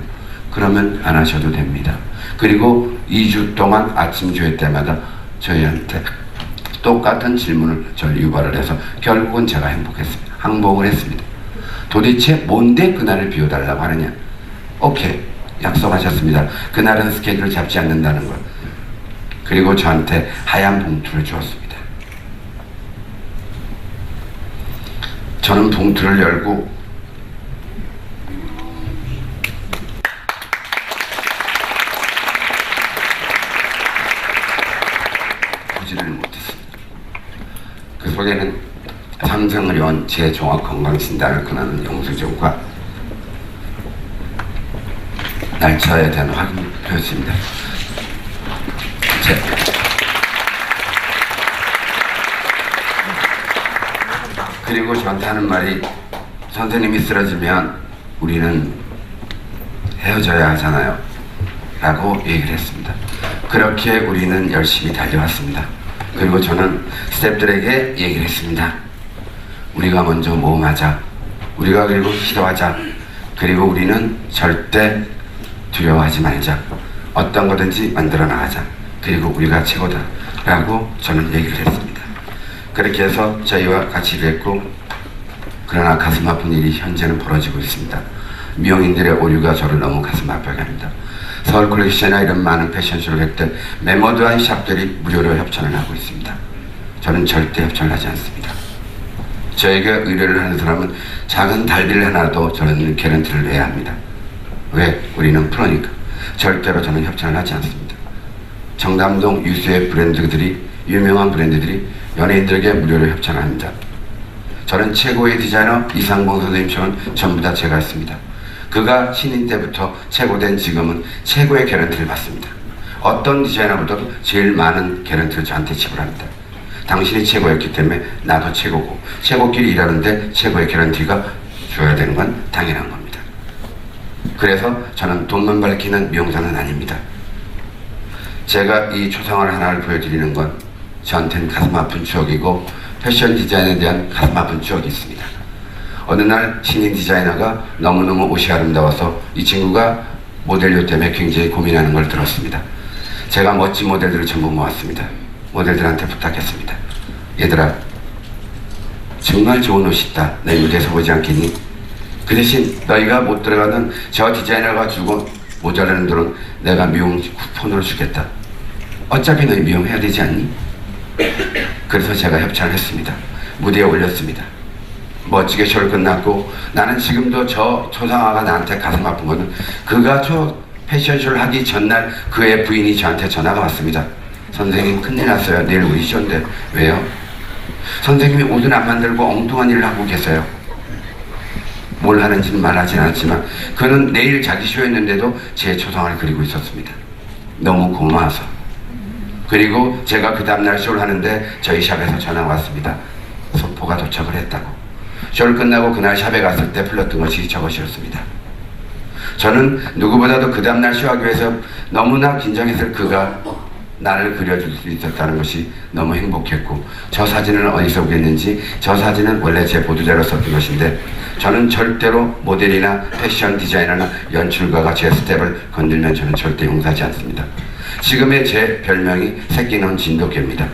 그러면 안 하셔도 됩니다. 그리고 2주 동안 아침 조회 때마다 저희한테 똑같은 질문을 저를 유발을 해서 결국은 제가 행복했습니다. 항복을 했습니다. 도대체 뭔데 그날을 비워달라고 하느냐. 오케이, 약속하셨습니다. 그날은 스케줄을 잡지 않는다는 걸. 그리고 저한테 하얀 봉투를 주었습니다. 저는 봉투를 열고 보지를 못했습니다. 그 속에는 삼성의료원 재종합건강진단을 권하는 영수증과 날짜에 대한 확인표였습니다. 그리고 저한테 하는 말이, 선생님이 쓰러지면 우리는 헤어져야 하잖아요 라고 얘기를 했습니다. 그렇게 우리는 열심히 달려왔습니다. 그리고 저는 스태프들에게 얘기를 했습니다. 우리가 먼저 모험하자. 우리가 그리고 시도하자. 그리고 우리는 절대 두려워하지 말자. 어떤 거든지 만들어 나가자. 그리고 우리가 최고다 라고 저는 얘기를 했습니다. 그렇게 해서 저희와 같이 일했고, 그러나 가슴 아픈 일이 현재는 벌어지고 있습니다. 미용인들의 오류가 저를 너무 가슴 아프게 합니다. 서울 컬렉션이나 이런 많은 패션쇼를 할 때 메모드한 샵들이 무료로 협찬을 하고 있습니다. 저는 절대 협찬을 하지 않습니다. 저에게 의뢰를 하는 사람은 작은 달비를 하나도 저는 개런티를 내야 합니다. 왜? 우리는 프로니까. 절대로 저는 협찬을 하지 않습니다. 청담동 유수의 브랜드들이, 유명한 브랜드들이 연예인들에게 무료로 협찬을 합니다. 저는 최고의 디자이너 이상봉 선생님처럼 전부 다 제가 했습니다. 그가 신인 때부터 최고된 지금은 최고의 개런티를 받습니다. 어떤 디자이너보다도 제일 많은 개런티를 저한테 지불합니다. 당신이 최고였기 때문에 나도 최고고, 최고끼리 일하는데 최고의 개런티가 줘야 되는 건 당연한 겁니다. 그래서 저는 돈만 밝히는 미용사는 아닙니다. 제가 이 초상화 하나를 보여드리는 건 저한테는 가슴 아픈 추억이고, 패션 디자인에 대한 가슴 아픈 추억이 있습니다. 어느 날 신인 디자이너가 너무너무 옷이 아름다워서 이 친구가 모델료 때문에 굉장히 고민하는 걸 들었습니다. 제가 멋진 모델들을 전부 모았습니다. 모델들한테 부탁했습니다. 얘들아, 정말 좋은 옷이 있다. 내 무대에서 보지 않겠니? 그 대신 너희가 못 들어가는 저 디자이너가 주고 모자라는 돈은 내가 미용 쿠폰으로 주겠다. 어차피 너희 미용해야 되지 않니? 그래서 제가 협찬을 했습니다. 무대에 올렸습니다. 멋지게 쇼를 끝났고, 나는 지금도 저 초상화가 나한테 가슴 아픈 거는, 그가 저 패션쇼를 하기 전날 그의 부인이 저한테 전화가 왔습니다. 선생님, 큰일 났어요. 내일 우리 쇼인데. 왜요? 선생님이 옷은 안 만들고 엉뚱한 일을 하고 계세요. 뭘 하는지는 말하진 않았지만 그는 내일 자기 쇼였는데도 제 초상화를 그리고 있었습니다. 너무 고마워서. 그리고 제가 그 다음날 쇼를 하는데 저희 샵에서 전화가 왔습니다. 소포가 도착을 했다고. 쇼를 끝나고 그날 샵에 갔을 때 불렀던 것이 저것이었습니다. 저는 누구보다도 그 다음날 쇼하기 위해서 너무나 긴장했을 그가 나를 그려줄 수 있었다는 것이 너무 행복했고, 저 사진은 어디서 보겠는지, 저 사진은 원래 제 보도자료 썼던 것인데, 저는 절대로 모델이나 패션 디자이너나 연출가가 제 스텝을 건들면 저는 절대 용서하지 않습니다. 지금의 제 별명이 새끼는 진돗개입니다.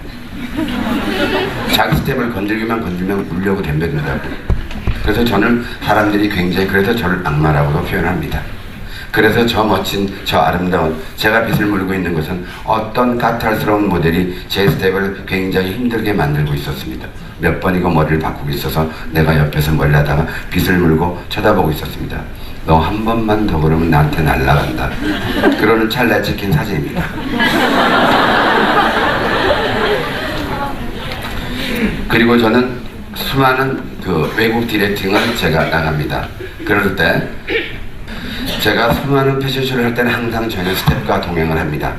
자기 스텝을 건들기만 건들면 울려고 덤벼든다고. 그래서 저는 사람들이 굉장히, 그래서 저를 악마라고도 표현합니다. 그래서 저 멋진, 저 아름다운, 제가 빗을 물고 있는 것은 어떤 까탈스러운 모델이 제 스텝을 굉장히 힘들게 만들고 있었습니다. 몇 번이고 머리를 바꾸고 있어서 내가 옆에서 멀리하다가 빗을 물고 쳐다보고 있었습니다. 너 한 번만 더 그러면 나한테 날아간다. 그러는 찰나에 찍힌 사진입니다. 그리고 저는 수많은 그 외국 디렉팅을 제가 나갑니다. 그럴 때 제가 수많은 패션쇼를 할 때는 항상 저는 스텝과 동행을 합니다.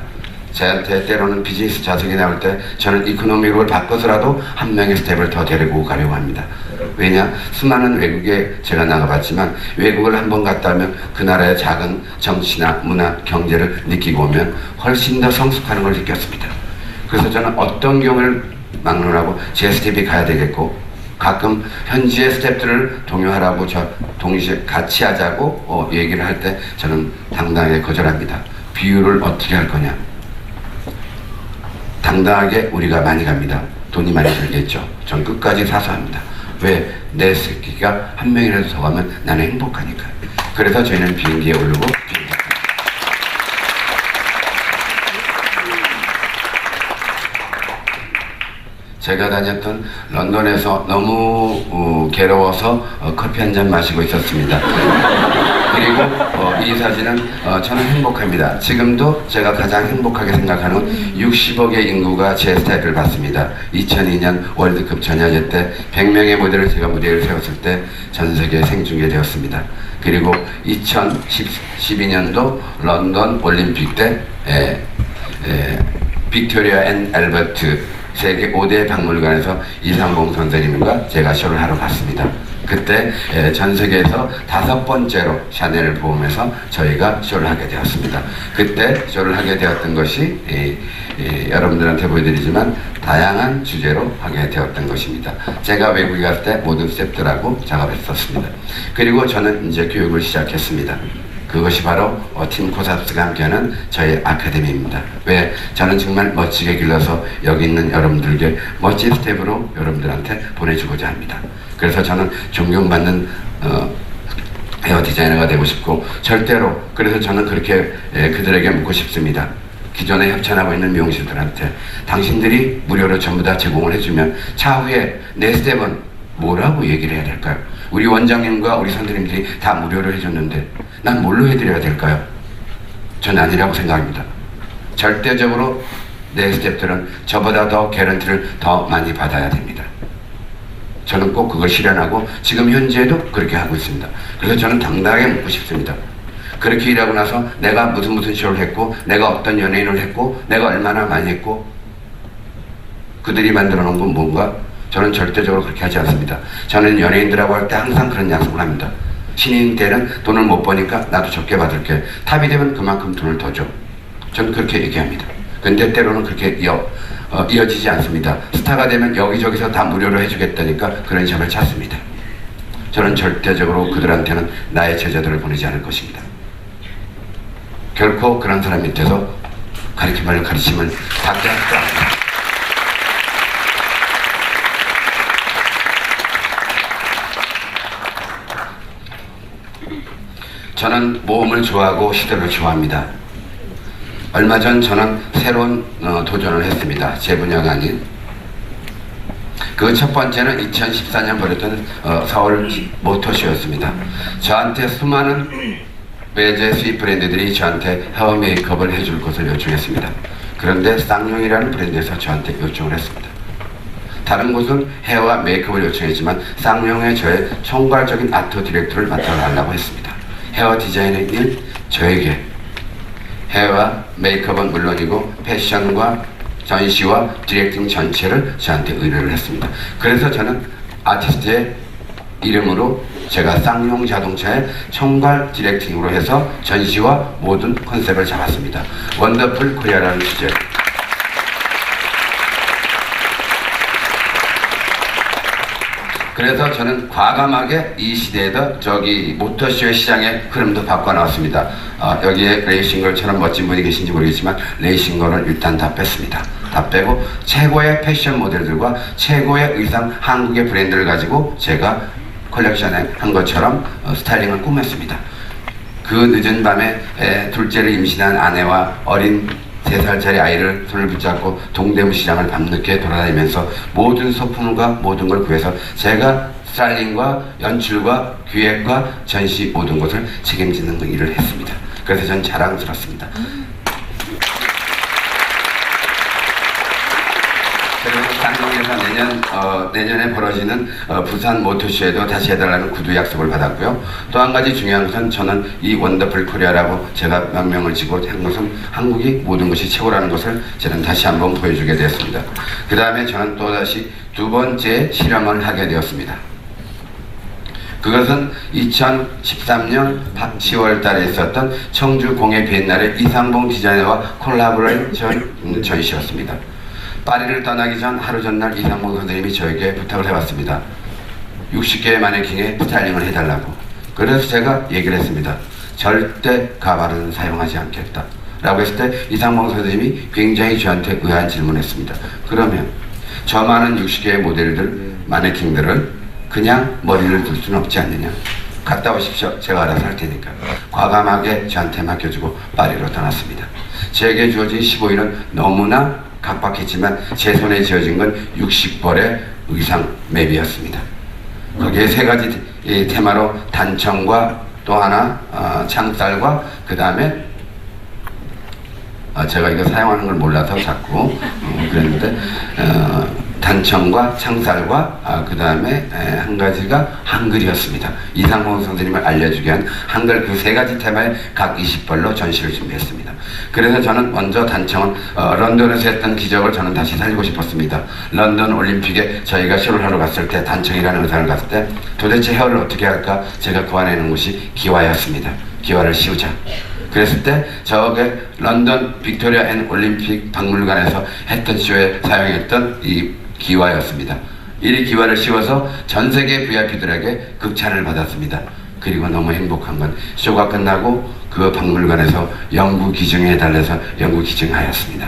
저한테 때로는 비즈니스 자석이 나올 때 저는 이코노미룩을 바꿔서라도 한 명의 스텝을 더 데리고 가려고 합니다. 왜냐? 수많은 외국에 제가 나가봤지만 외국을 한번 갔다 오면 그 나라의 작은 정치나 문화, 경제를 느끼고 오면 훨씬 더 성숙하는 걸 느꼈습니다. 그래서 저는 어떤 경우를 막론하고 제 스텝이 가야 되겠고 가끔 현지의 스텝들을 동요하라고 동시에 같이 하자고 얘기를 할 때 저는 당당하게 거절합니다. 비율을 어떻게 할 거냐? 당당하게 우리가 많이 갑니다. 돈이 많이 들겠죠. 전 끝까지 사서 합니다. 왜? 내 새끼가 한 명이라도 더 가면 나는 행복하니까. 그래서 저희는 비행기에 오르고 제가 다녔던 런던에서 너무 괴로워서 커피 한 잔 마시고 있었습니다. 그리고 이 사진은 저는 행복합니다. 지금도 제가 가장 행복하게 생각하는 60억의 인구가 제 스타일을 봤습니다. 2002년 월드컵 전야제 때 100명의 모델을 제가 무대를 세웠을 때 전 세계에 생중계되었습니다. 그리고 2012년도 런던 올림픽 때 빅토리아 앤 알버트 세계 5대 박물관에서 이상봉 선생님과 제가 쇼를 하러 갔습니다. 그때 전 세계에서 5번째로 샤넬을 포함해서 저희가 쇼를 하게 되었습니다. 그때 쇼를 하게 되었던 것이 여러분들한테 보여드리지만 다양한 주제로 하게 되었던 것입니다. 제가 외국에 갔을 때 모든 스태프들하고 작업했었습니다. 그리고 저는 이제 교육을 시작했습니다. 그것이 바로 팀 코사프스가 함께하는 저희 아카데미입니다. 왜? 저는 정말 멋지게 길러서 여기 있는 여러분들께 멋진 스텝으로 여러분들한테 보내주고자 합니다. 그래서 저는 존경받는 헤어 디자이너가 되고 싶고 절대로 그래서 저는 그렇게 그들에게 묻고 싶습니다. 기존에 협찬하고 있는 미용실들한테 당신들이 무료로 전부 다 제공을 해주면 차후에 내 스텝은 뭐라고 얘기를 해야 될까요? 우리 원장님과 우리 선생님들이 다 무료로 해줬는데 난 뭘로 해드려야 될까요? 전 아니라고 생각합니다. 절대적으로 내 스태프들은 저보다 더 개런티를 더 많이 받아야 됩니다. 저는 꼭 그걸 실현하고 지금 현재도 그렇게 하고 있습니다. 그래서 저는 당당하게 묻고 싶습니다. 그렇게 일하고 나서 내가 무슨 쇼를 했고 내가 어떤 연예인을 했고 내가 얼마나 많이 했고 그들이 만들어 놓은 건 뭔가? 저는 절대적으로 그렇게 하지 않습니다. 저는 연예인들하고 할 때 항상 그런 약속을 합니다. 신인 때는 돈을 못 버니까 나도 적게 받을게. 탑이 되면 그만큼 돈을 더 줘. 저는 그렇게 얘기합니다. 근데 때로는 그렇게 이어지지 않습니다. 스타가 되면 여기저기서 다 무료로 해주겠다니까 그런 샵을 찾습니다. 저는 절대적으로 그들한테는 나의 제자들을 보내지 않을 것입니다. 결코 그런 사람 밑에서 가르침을 받지 않습니다. 저는 모험을 좋아하고 시도를 좋아합니다. 얼마 전 저는 새로운 도전을 했습니다. 제 분야가 아닌. 그 첫 번째는 2014년 벌였던 서울 모터쇼였습니다. 저한테 수많은 외제 수입 브랜드들이 저한테 헤어 메이크업을 해줄 것을 요청했습니다. 그런데 쌍용이라는 브랜드에서 저한테 요청을 했습니다. 다른 곳은 헤어와 메이크업을 요청했지만 쌍용의 저의 총괄적인 아트 디렉터를 맡아달라고 했습니다. 헤어 디자인의 일, 저에게 헤어와 메이크업은 물론이고 패션과 전시와 디렉팅 전체를 저한테 의뢰를 했습니다. 그래서 저는 아티스트의 이름으로 제가 쌍용 자동차의 총괄 디렉팅으로 해서 전시와 모든 컨셉을 잡았습니다. 원더풀 코리아라는 주제. 그래서 저는 과감하게 이 시대에도 저기 모터쇼 시장의 흐름도 바꿔나왔습니다. 여기에 레이싱걸처럼 멋진 분이 계신지 모르겠지만 레이싱걸을 일단 다 뺐습니다. 다 빼고 최고의 패션 모델들과 최고의 의상 한국의 브랜드를 가지고 제가 컬렉션에 한 것처럼 스타일링을 꾸몄습니다. 그 늦은 밤에 둘째를 임신한 아내와 어린 3살짜리 아이를 손을 붙잡고 동대문 시장을 밤늦게 돌아다니면서 모든 소품과 모든 걸 구해서 제가 스타일링과 연출과 기획과 전시 모든 것을 책임지는 일을 했습니다. 그래서 전 자랑스럽습니다. 그리고 쌍용에서 내년 내년에 벌어지는 부산 모터쇼에도 다시 해달라는 구두 약속을 받았고요. 또 한 가지 중요한 것은 저는 이 원더풀 코리아라고 제가 명명을 지고 한 것은 한국이 모든 것이 최고라는 것을 저는 다시 한번 보여주게 되었습니다. 그 다음에 저는 또다시 두 번째 실험을 하게 되었습니다. 그것은 2013년 10월 달에 있었던 청주 공예 비엔날의 이상봉 디자이너와 콜라보레이션 전시였습니다. 파리를 떠나기 전 하루 전날 이상봉 선생님이 저에게 부탁을 해왔습니다. 60개의 마네킹에 스타일링을 해달라고. 그래서 제가 얘기를 했습니다. 절대 가발은 사용하지 않겠다 라고 했을 때 이상봉 선생님이 굉장히 저한테 의아한 질문을 했습니다. 그러면 저 많은 60개의 모델들, 마네킹들을 그냥 머리를 둘 수는 없지 않느냐. 갔다 오십시오. 제가 알아서 할 테니까. 과감하게 저한테 맡겨주고 파리로 떠났습니다. 제게 주어진 15일은 너무나 각박했지만 제 손에 지어진 건 60벌의 의상 맵이었습니다. 거기에 세 가지 테마로 단청과 또 하나 창살과 그 다음에 제가 이거 사용하는 걸 몰라서 자꾸 그랬는데 단청과 창살과 그 다음에 한 가지가 한글이었습니다. 이상봉 선생님을 알려주기 위한 한글 그 세 가지 테마에 각 20벌로 전시를 준비했습니다. 그래서 저는 먼저 단청은 런던에서 했던 기적을 저는 다시 살리고 싶었습니다. 런던 올림픽에 저희가 쇼를 하러 갔을 때 단청이라는 의상을 갔을 때 도대체 헤어를 어떻게 할까 제가 구안해놓은 것이 기와였습니다. 기와를 씌우자. 그랬을 때 저게 런던 빅토리아 앤 올림픽 박물관에서 했던 쇼에 사용했던 이 기와였습니다. 이 기와를 씌워서 전 세계 VIP들에게 극찬을 받았습니다. 그리고 너무 행복한 건 쇼가 끝나고 그 박물관에서 영구 기증에 달려서 영구 기증하였습니다.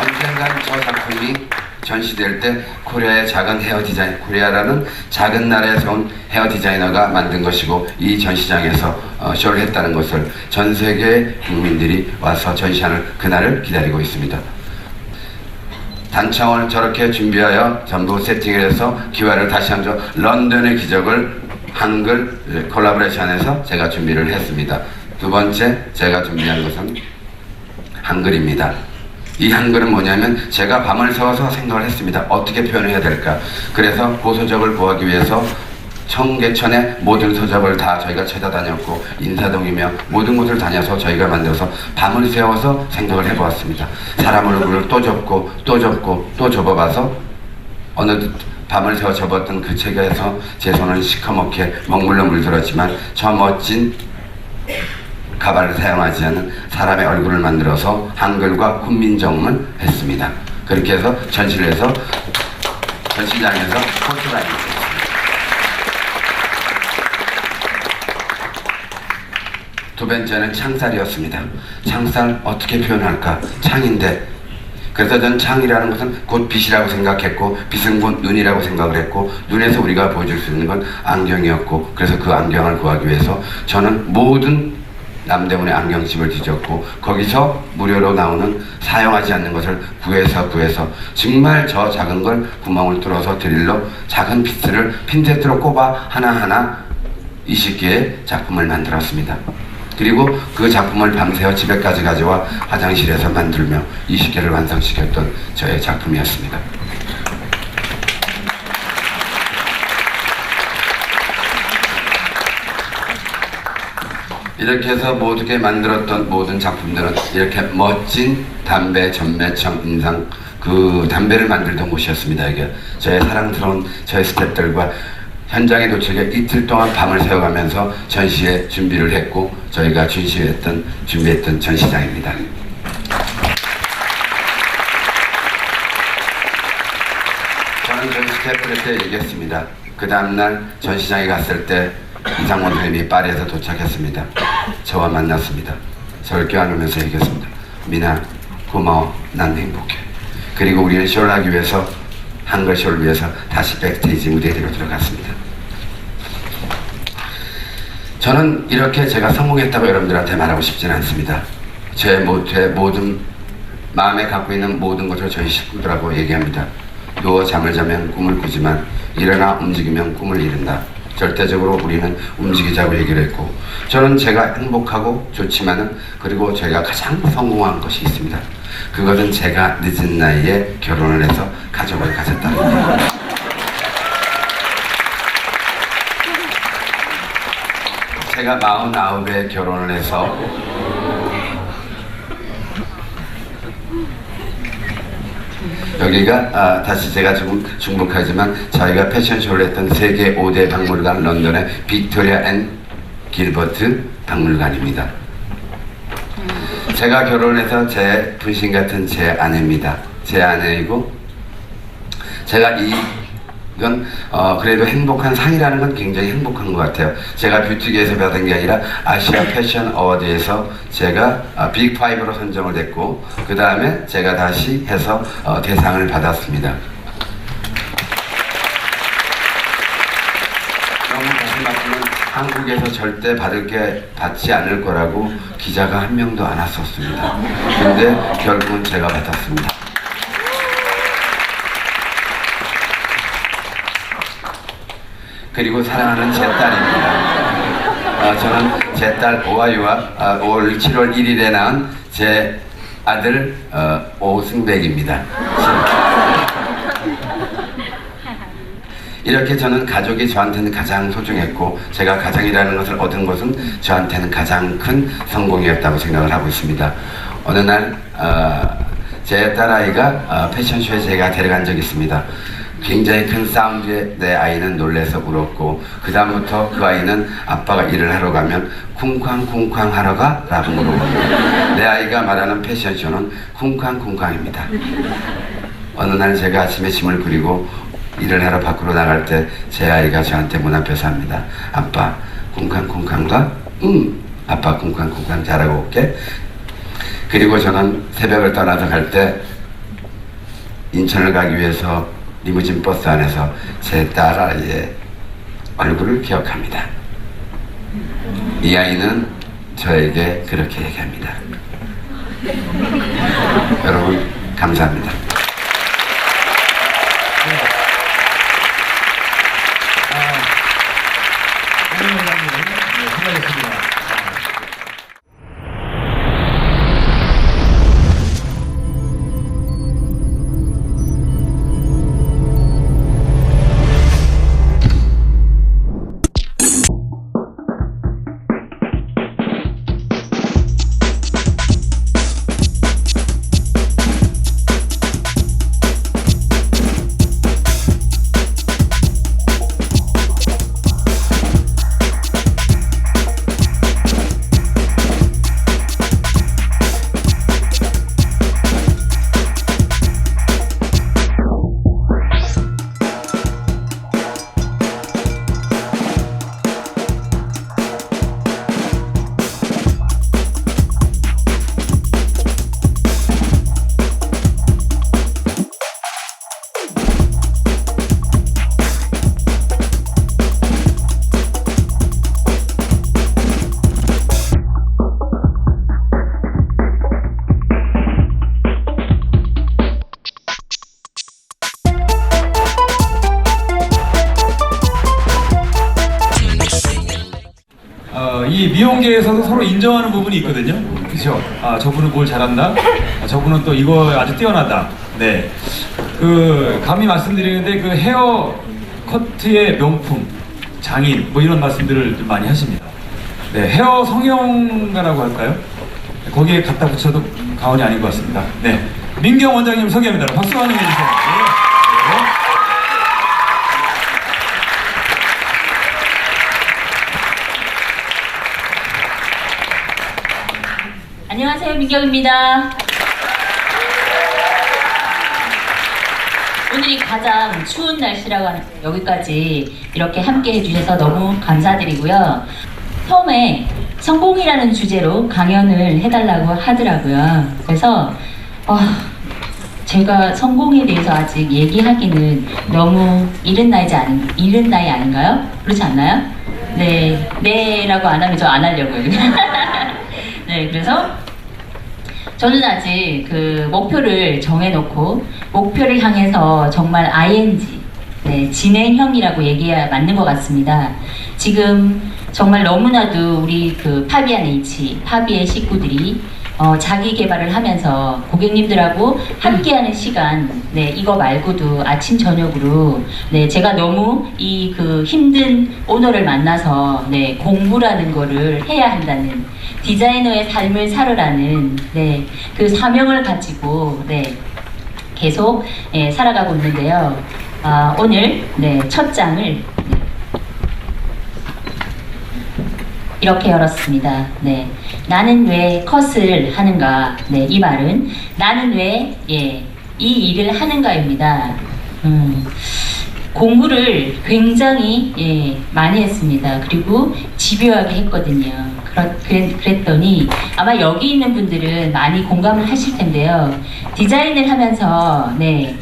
언젠간 저 작품이 전시될 때 코리아의 작은 헤어 디자인, 코리아라는 작은 나라에서 온 헤어 디자이너가 만든 것이고 이 전시장에서 쇼를 했다는 것을 전 세계 국민들이 와서 전시하는 그날을 기다리고 있습니다. 단청을 저렇게 준비하여 전부 세팅을 해서 기와를 다시 한번 런던의 기적을 한글 콜라보레이션에서 제가 준비를 했습니다. 두 번째 제가 준비한 것은 한글입니다. 이 한글은 뭐냐면 제가 밤을 새워서 생각을 했습니다. 어떻게 표현해야 될까. 그래서 고서적을 구하기 위해서 청계천의 모든 서적을 다 저희가 찾아다녔고 인사동이며 모든 곳을 다녀서 저희가 만들어서 밤을 새워서 생각을 해보았습니다. 사람 얼굴을 또 접고 또 접고 또 접어봐서 어느 밤을 새워 접었던 그 책에서 제 손은 시커멓게 먹물로 물들었지만 저 멋진 가발을 사용하지 않는 사람의 얼굴을 만들어서 한글과 훈민정음을 했습니다. 그렇게 해서 전시를 해서 전시장에서 포토라인을 했습니다. 두 번째는 창살이었습니다. 창살 어떻게 표현할까? 창인데 그래서 전 창이라는 것은 곧 빛이라고 생각했고 빛은 곧 눈이라고 생각을 했고 눈에서 우리가 보여줄 수 있는 건 안경이었고 그래서 그 안경을 구하기 위해서 저는 모든 남대문의 안경집을 뒤졌고 거기서 무료로 나오는 사용하지 않는 것을 구해서 정말 저 작은 걸 구멍을 뚫어서 드릴로 작은 피스를 핀셋으로 꼽아 하나하나 20개의 작품을 만들었습니다. 그리고 그 작품을 밤새워 집에까지 가져와 화장실에서 만들며 20개를 완성시켰던 저의 작품이었습니다. 이렇게 해서 모두게 만들었던 모든 작품들은 이렇게 멋진 담배 전매청 인상 그 담배를 만들던 곳이었습니다. 이게 저의 사랑스러운 저의 스태프들과 현장에 도착해 이틀 동안 밤을 새워가면서 전시회 준비를 했고 저희가 준비했던 전시장입니다. 저는 저희 스태프들한테 얘기했습니다. 그 다음날 전시장에 갔을 때 이상원 선생님이 파리에서 도착했습니다. 저와 만났습니다. 저를 껴안으면서 얘기했습니다. 미나 고마워. 난 행복해. 그리고 우리는 쇼를 하기 위해서 한글 쇼를 위해서 다시 백스테이지 무대로 들어갔습니다. 저는 이렇게 제가 성공했다고 여러분들한테 말하고 싶지는 않습니다. 제 모든 마음에 갖고 있는 모든 것을 저희 식구들하고 얘기합니다. 누워 잠을 자면 꿈을 꾸지만 일어나 움직이면 꿈을 이룬다. 절대적으로 우리는 움직이자고 얘기를 했고 저는 제가 행복하고 좋지만은 그리고 제가 가장 성공한 것이 있습니다. 그것은 제가 늦은 나이에 결혼을 해서 가족을 가졌다는 거예요. 제가 49에 결혼을 해서 여기가 다시 제가 조금 중복하지만 저희가 패션쇼를 했던 세계 5대 박물관 런던의 빅토리아 앤 길버트 박물관입니다. 제가 결혼해서 제 분신 같은 제 아내입니다. 제 아내이고 제가 이건 그래도 행복한 상이라는 건 굉장히 행복한 것 같아요. 제가 뷰티계에서 받은 게 아니라 아시아 패션 어워드에서 제가 빅5로 선정을 됐고 그 다음에 제가 다시 해서 대상을 받았습니다. 너무 다시 말씀은 한국에서 절대 받지 않을 거라고 기자가 한 명도 안 왔었습니다. 근데 결국은 제가 받았습니다. 그리고 사랑하는 제 딸입니다. 저는 제 딸 오아유와 올 7월 1일에 낳은 제 아들 오승백입니다. 이렇게 저는 가족이 저한테는 가장 소중했고 제가 가장이라는 것을 얻은 것은 저한테는 가장 큰 성공이었다고 생각을 하고 있습니다. 어느 날 제 딸아이가 패션쇼에 제가 데려간 적이 있습니다. 굉장히 큰 사운드에 내 아이는 놀래서 울었고 그 다음부터 그 아이는 아빠가 일을 하러 가면 쿵쾅쿵쾅 하러 가? 라고 물어봅니다. 내 아이가 말하는 패션쇼는 쿵쾅쿵쾅입니다. 어느 날 제가 아침에 짐을 그리고 일을 하러 밖으로 나갈 때 제 아이가 저한테 문 앞에서 합니다. 아빠 쿵쾅쿵쾅가? 응. 아빠 쿵쾅쿵쾅 잘하고 올게. 그리고 저는 새벽을 떠나서 갈 때 인천을 가기 위해서 리무진 버스 안에서 제 딸아이의 얼굴을 기억합니다. 이 아이는 저에게 그렇게 얘기합니다. 여러분 감사합니다. 이 미용계에서도 서로 인정하는 부분이 있거든요. 그렇죠? 아, 저분은 뭘 잘한다. 아, 저분은 또 이거 아주 뛰어나다. 네. 감히 말씀드리는데 그 헤어 커트의 명품, 장인 뭐 이런 말씀들을 좀 많이 하십니다. 네, 헤어 성형가라고 할까요? 거기에 갖다 붙여도 가언이 아닌 것 같습니다. 네, 민경 원장님 소개합니다. 박수 환영해 주세요. 네. 안녕하세요, 민경입니다. 오늘이 가장 추운 날씨라고 하는 여기까지 이렇게 함께 해주셔서 너무 감사드리고요. 처음에 성공이라는 주제로 강연을 해달라고 하더라고요. 그래서 제가 성공에 대해서 아직 얘기하기는 너무 이른 나이 아닌가요? 그렇지 않나요? 네라고 안 하면 저 안 하려고요. 네, 그래서 저는 아직 그 목표를 정해놓고 목표를 향해서 정말 ING, 진행형이라고 얘기해야 맞는 것 같습니다. 지금 정말 너무나도 우리 그 파비안 H, 파비의 식구들이 자기 개발을 하면서 고객님들하고 함께하는 시간, 네, 이거 말고도 아침 저녁으로, 네, 제가 너무 이 그 힘든 오너를 만나서, 네, 공부라는 거를 해야 한다는, 디자이너의 삶을 살으라는, 네, 그 사명을 가지고, 네, 계속, 예, 살아가고 있는데요. 오늘, 네, 첫 장을 이렇게 열었습니다. 네, 나는 왜 컷을 하는가? 네, 이 말은 나는 왜, 예, 이 일을 하는가입니다. 공부를 굉장히, 예, 많이 했습니다. 그리고 집요하게 했거든요. 그랬더니 아마 여기 있는 분들은 많이 공감을 하실 텐데요. 디자인을 하면서, 네,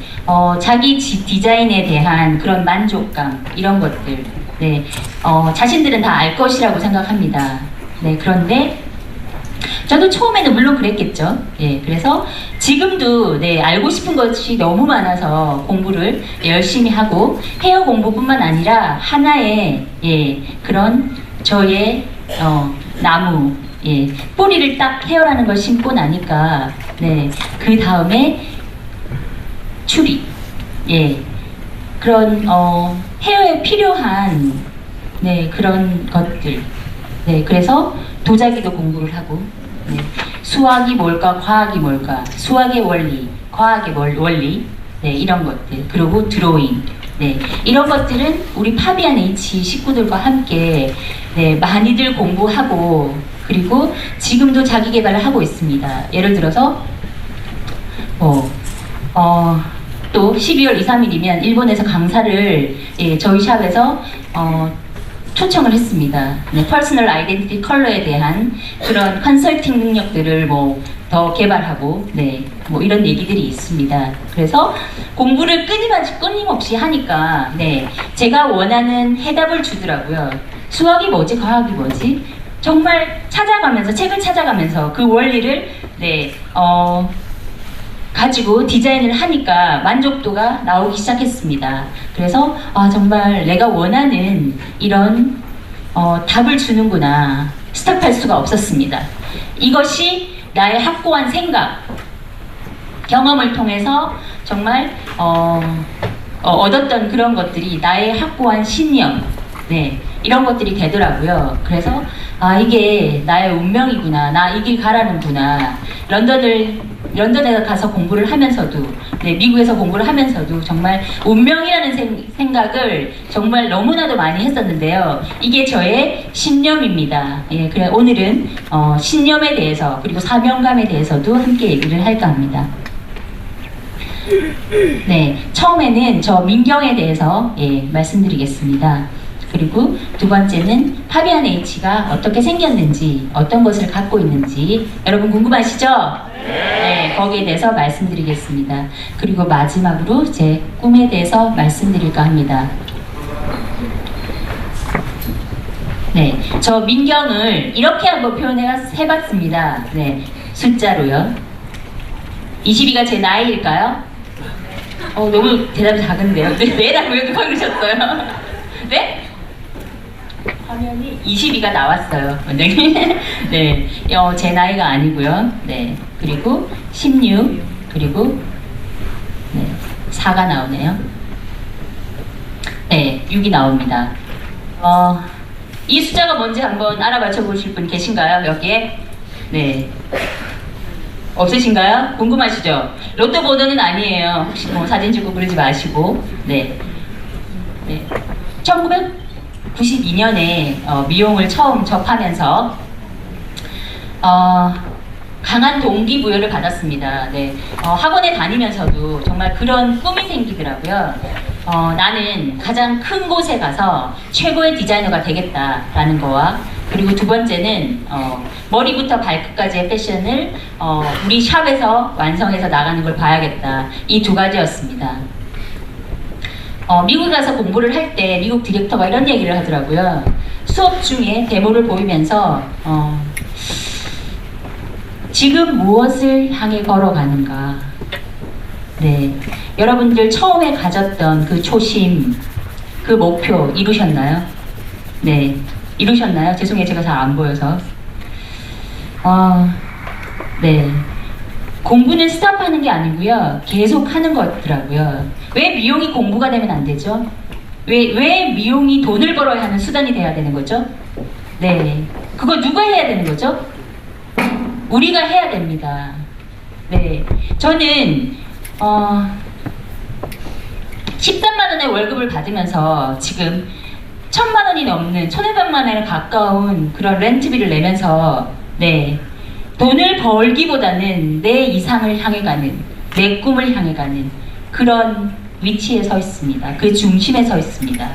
자기 디자인에 대한 그런 만족감, 이런 것들, 네, 자신들은 다 알 것이라고 생각합니다. 네, 그런데 저도 처음에는 물론 그랬겠죠. 예, 그래서 지금도, 네, 알고 싶은 것이 너무 많아서 공부를 열심히 하고, 헤어 공부뿐만 아니라 하나의, 예, 그런 저의 나무, 예, 뿌리를 딱 헤어라는 걸 심고 나니까, 네, 그 다음에 추리, 예, 그런 헤어에 필요한, 네, 그런 것들, 네, 그래서 도자기도 공부를 하고, 네, 수학이 뭘까, 과학이 뭘까, 수학의 원리, 과학의 원리, 네, 이런 것들, 그리고 드로잉, 네, 이런 것들은 우리 파비안 H 식구들과 함께, 네, 많이들 공부하고, 그리고 지금도 자기 개발을 하고 있습니다. 예를 들어서 또 12월 2, 3일이면 일본에서 강사를, 예, 저희 샵에서 초청을 했습니다. 네, 퍼스널 아이덴티티 컬러에 대한 그런 컨설팅 능력들을 뭐 더 개발하고, 네, 뭐 이런 얘기들이 있습니다. 그래서 공부를 끊임없이 하니까, 네, 제가 원하는 해답을 주더라고요. 수학이 뭐지, 과학이 뭐지? 정말 찾아가면서, 책을 찾아가면서 그 원리를, 네, 가지고 디자인을 하니까 만족도가 나오기 시작했습니다. 그래서 정말 내가 원하는 이런 답을 주는구나, 스탑할 수가 없었습니다. 이것이 나의 확고한 생각, 경험을 통해서 정말 얻었던 그런 것들이 나의 확고한 신념, 네, 이런 것들이 되더라고요. 그래서 이게 나의 운명이구나, 나 이 길 가라는구나. 런던에 가서 공부를 하면서도, 네, 미국에서 공부를 하면서도 정말 운명이라는 생각을 정말 너무나도 많이 했었는데요. 이게 저의 신념입니다. 예, 그래 오늘은 신념에 대해서, 그리고 사명감에 대해서도 함께 얘기를 할까 합니다. 네, 처음에는 저 민경에 대해서, 예, 말씀드리겠습니다. 그리고 두 번째는 파비안 H가 어떻게 생겼는지, 어떤 것을 갖고 있는지 여러분 궁금하시죠? 네, 거기에 대해서 말씀드리겠습니다. 그리고 마지막으로 제 꿈에 대해서 말씀드릴까 합니다. 네, 저 민경을 이렇게 한번 표현해봤습니다. 네, 숫자로요. 22가 제 나이일까요? 너무 대답이 작은데요. 네, 왜라고요? 누가 그러셨어요? 네? 화면이 22가 나왔어요, 원장님. 네, 제 나이가 아니고요. 네, 그리고 16, 그리고 네, 4가 나오네요. 네, 6이 나옵니다. 이 숫자가 뭔지 한번 알아맞혀 보실 분 계신가요, 여기에? 네. 없으신가요? 궁금하시죠? 로또 번호는 아니에요. 혹시 뭐 사진 찍고 그러지 마시고. 네. 네. 1992년에 미용을 처음 접하면서 강한 동기부여를 받았습니다. 네. 학원에 다니면서도 정말 그런 꿈이 생기더라고요. 나는 가장 큰 곳에 가서 최고의 디자이너가 되겠다라는 거와, 그리고 두 번째는 머리부터 발끝까지의 패션을 우리 샵에서 완성해서 나가는 걸 봐야겠다. 이 두 가지였습니다. 미국에 가서 공부를 할 때 미국 디렉터가 이런 얘기를 하더라고요. 수업 중에 데모를 보이면서 지금 무엇을 향해 걸어가는가. 네, 여러분들 처음에 가졌던 그 초심, 그 목표 이루셨나요? 네, 이루셨나요? 죄송해요, 제가 잘 안 보여서. 네. 공부는 스탑하는 게 아니고요. 계속 하는 거더라고요. 왜 미용이 공부가 되면 안 되죠? 왜 미용이 돈을 벌어야 하는 수단이 돼야 되는 거죠? 네. 그거 누가 해야 되는 거죠? 우리가 해야 됩니다. 네. 저는, 13만 원의 월급을 받으면서 지금 1000만 원이 넘는 1200만 원에 가까운 그런 렌트비를 내면서, 네. 돈을 벌기보다는 내 이상을 향해 가는, 내 꿈을 향해 가는 그런 위치에 서 있습니다. 그 중심에 서 있습니다.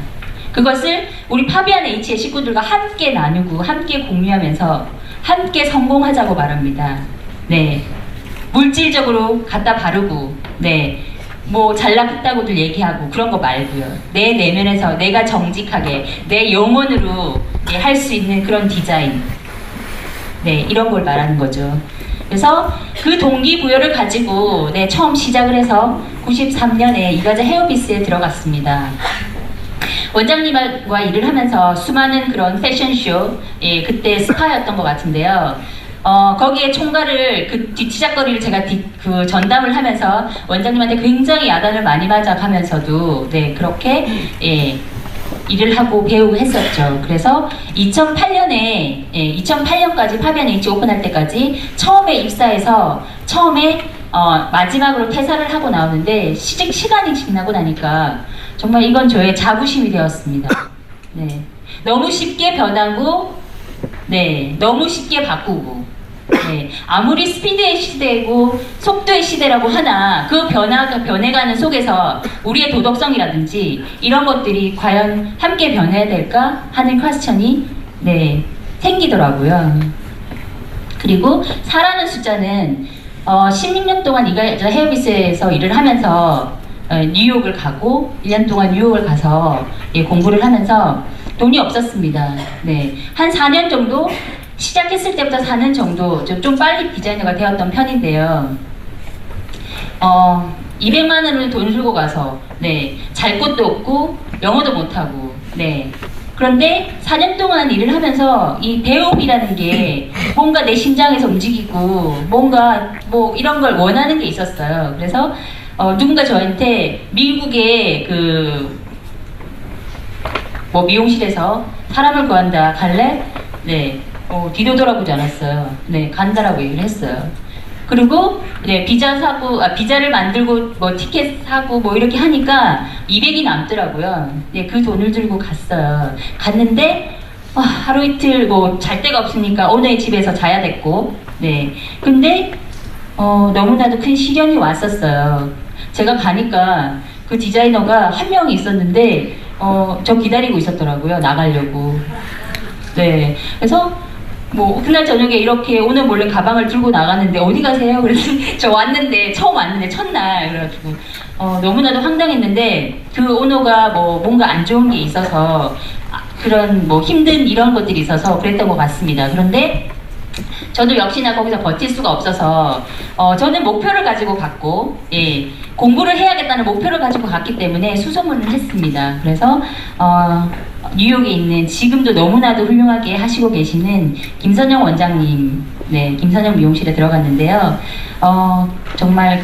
그것을 우리 파비안 H의 식구들과 함께 나누고 함께 공유하면서 함께 성공하자고 말합니다. 네. 물질적으로 갖다 바르고, 네. 뭐 잘났다고들 얘기하고 그런 거 말고요. 내 내면에서 내가 정직하게 내 영혼으로 할 수 있는 그런 디자인. 네, 이런 걸 말하는 거죠. 그래서 그 동기부여를 가지고 네, 처음 시작을 해서 93년에 이가자 헤어피스에 들어갔습니다. 원장님과 일을 하면서 수많은 그런 패션쇼, 예, 그때 스파였던 것 같은데요. 거기에 총괄을, 그 뒤치작거리를 제가 전담을 하면서 원장님한테 굉장히 야단을 많이 맞아가면서도, 네, 그렇게, 예, 일을 하고 배우고 했었죠. 그래서 2008년에, 예, 2008년까지 파비안 H 오픈할 때까지 처음에 입사해서 처음에, 마지막으로 퇴사를 하고 나오는데, 시간이 지나고 나니까 정말 이건 저의 자부심이 되었습니다. 네. 너무 쉽게 변하고, 네, 너무 쉽게 바꾸고, 네, 아무리 스피드의 시대고 속도의 시대라고 하나 그 변해가는 속에서 우리의 도덕성이라든지 이런 것들이 과연 함께 변해야 될까 하는 퀘스천이 네, 생기더라고요. 그리고 4라는 숫자는 16년 동안 이가자 헤어비스에서 일을 하면서 뉴욕을 가고 1년 동안 뉴욕을 가서 예, 공부를 하면서 돈이 없었습니다. 네, 한 4년 정도 시작했을 때부터 4년 정도 좀 빨리 디자이너가 되었던 편인데요. 200만 원을 돈 들고 가서 네, 잘 곳도 없고 영어도 못하고 네. 그런데 4년 동안 일을 하면서 이 배움이라는 게 뭔가 내 심장에서 움직이고 뭔가 뭐 이런 걸 원하는 게 있었어요. 그래서 누군가 저한테 미국의 뭐 미용실에서 사람을 구한다 갈래? 네, 뒤도 돌아보지 않았어요. 네, 간다라고 얘기를 했어요. 그리고 네, 비자를 만들고 뭐 티켓 사고 뭐 이렇게 하니까 200이 남더라고요. 네, 그 돈을 들고 갔어요. 갔는데 하루 이틀 뭐 잘 데가 없으니까 오너의 집에서 자야 됐고, 네, 근데 너무나도 큰 시련이 왔었어요. 제가 가니까 그 디자이너가 한 명이 있었는데 저 기다리고 있었더라고요. 나가려고. 네, 그래서 뭐 그날 저녁에 이렇게 오늘 몰래 가방을 들고 나갔는데 어디 가세요? 그랬더니 저 왔는데 처음 왔는데 첫날 그래가지고 너무나도 황당했는데 그 오너가 뭐 뭔가 안 좋은 게 있어서 그런 뭐 힘든 이런 것들이 있어서 그랬던 것 같습니다. 그런데 저도 역시나 거기서 버틸 수가 없어서 저는 목표를 가지고 갔고, 예, 공부를 해야겠다는 목표를 가지고 갔기 때문에 수소문을 했습니다. 그래서 뉴욕에 있는 지금도 너무나도 훌륭하게 하시고 계시는 김선영 원장님, 네, 김선영 미용실에 들어갔는데요. 정말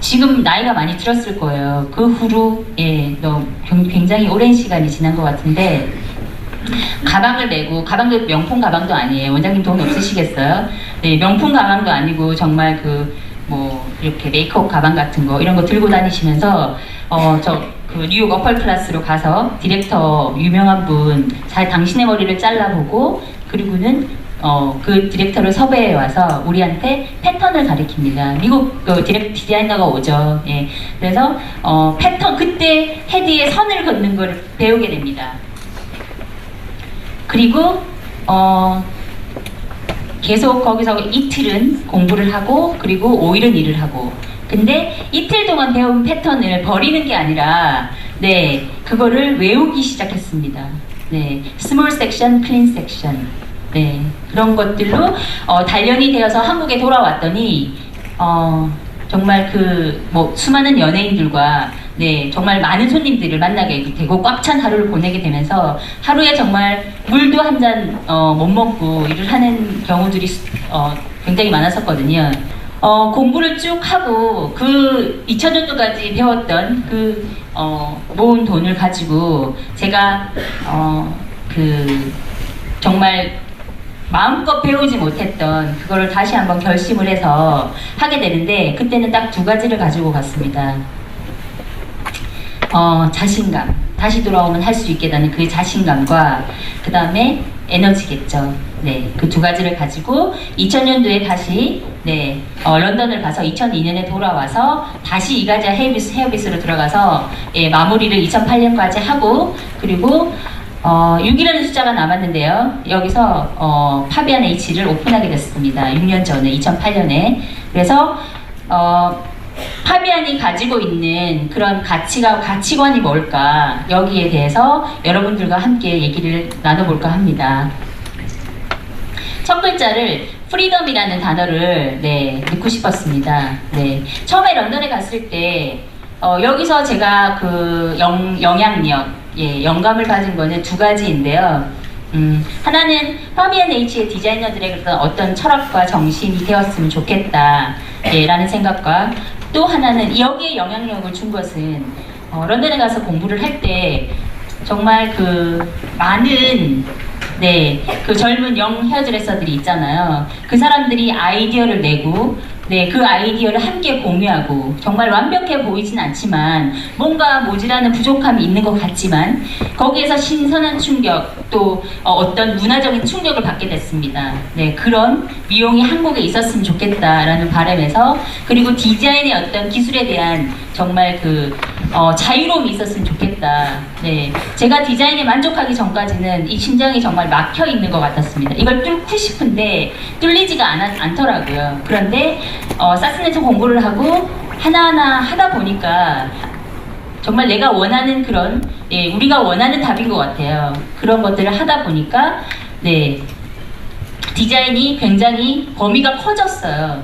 지금 나이가 많이 들었을 거예요. 그 후로 예, 굉장히 오랜 시간이 지난 것 같은데 가방을 내고, 가방도 명품 가방도 아니에요. 원장님 돈 없으시겠어요? 네, 명품 가방도 아니고 정말 뭐 이렇게 메이크업 가방 같은 거 이런 거 들고 다니시면서 뉴욕 어펄 클래스로 가서 디렉터 유명한 분 당신의 머리를 잘라보고 그리고는 그 디렉터를 섭외해 와서 우리한테 패턴을 가리킵니다. 미국 디자이너가 오죠. 예. 그래서 패턴, 그때 헤드에 선을 긋는 걸 배우게 됩니다. 그리고 계속 거기서 이틀은 공부를 하고 그리고 5일은 일을 하고, 근데 이틀 동안 배운 패턴을 버리는 게 아니라 네, 그거를 외우기 시작했습니다. 네, 스몰 섹션, 클린 섹션, 네, 그런 것들로 단련이 되어서 한국에 돌아왔더니 정말 뭐 수많은 연예인들과 네, 정말 많은 손님들을 만나게 되고 꽉 찬 하루를 보내게 되면서 하루에 정말 물도 한 잔 못 먹고 일을 하는 경우들이 굉장히 많았었거든요. 공부를 쭉 하고 그 2000년도까지 배웠던 그 모은 돈을 가지고 제가 정말 마음껏 배우지 못했던 그거를 다시 한번 결심을 해서 하게 되는데, 그때는 딱 두 가지를 가지고 갔습니다. 자신감, 다시 돌아오면 할 수 있게 되는 그 자신감과 그 다음에 에너지겠죠. 네, 그 두 가지를 가지고 2000년도에 다시 런던을 가서 2002년에 돌아와서 다시 이가자 헤어비스로 들어가서 마무리를 2008년까지 하고, 그리고 6이라는 숫자가 남았는데요. 여기서 파비안 H를 오픈하게 됐습니다. 6년 전에 2008년에. 그래서 파비안이 가지고 있는 그런 가치관이 뭘까, 여기에 대해서 여러분들과 함께 얘기를 나눠볼까 합니다. 첫 글자를 프리덤이라는 단어를 넣고 싶었습니다. 처음에 런던에 갔을 때 여기서 제가 그 영향력, 영감을 가진 거는 두 가지인데요. 하나는 파비안 H의 디자이너들의 어떤 철학과 정신이 되었으면 좋겠다 라는 생각과, 또 하나는 여기에 영향력을 준 것은 런던에 가서 공부를 할 때 정말 그 많은 그 젊은 영 헤어드레서들이 있잖아요. 그 사람들이 아이디어를 내고 그 아이디어를 함께 공유하고, 정말 완벽해 보이진 않지만 뭔가 모자라는 부족함이 있는 것 같지만 거기에서 신선한 충격, 또 어떤 문화적인 충격을 받게 됐습니다. 그런 미용이 한국에 있었으면 좋겠다라는 바람에서, 그리고 디자인의 어떤 기술에 대한 정말 그 자유로움이 있었으면 좋겠다. 제가 디자인에 만족하기 전까지는 이 심장이 정말 막혀 있는 것 같았습니다. 이걸 뚫고 싶은데 뚫리지가 않더라고요. 그런데 사스네트 공부를 하고 하나하나 하다 보니까 정말 내가 원하는 그런, 우리가 원하는 답인 것 같아요. 그런 것들을 하다 보니까 디자인이 굉장히 범위가 커졌어요.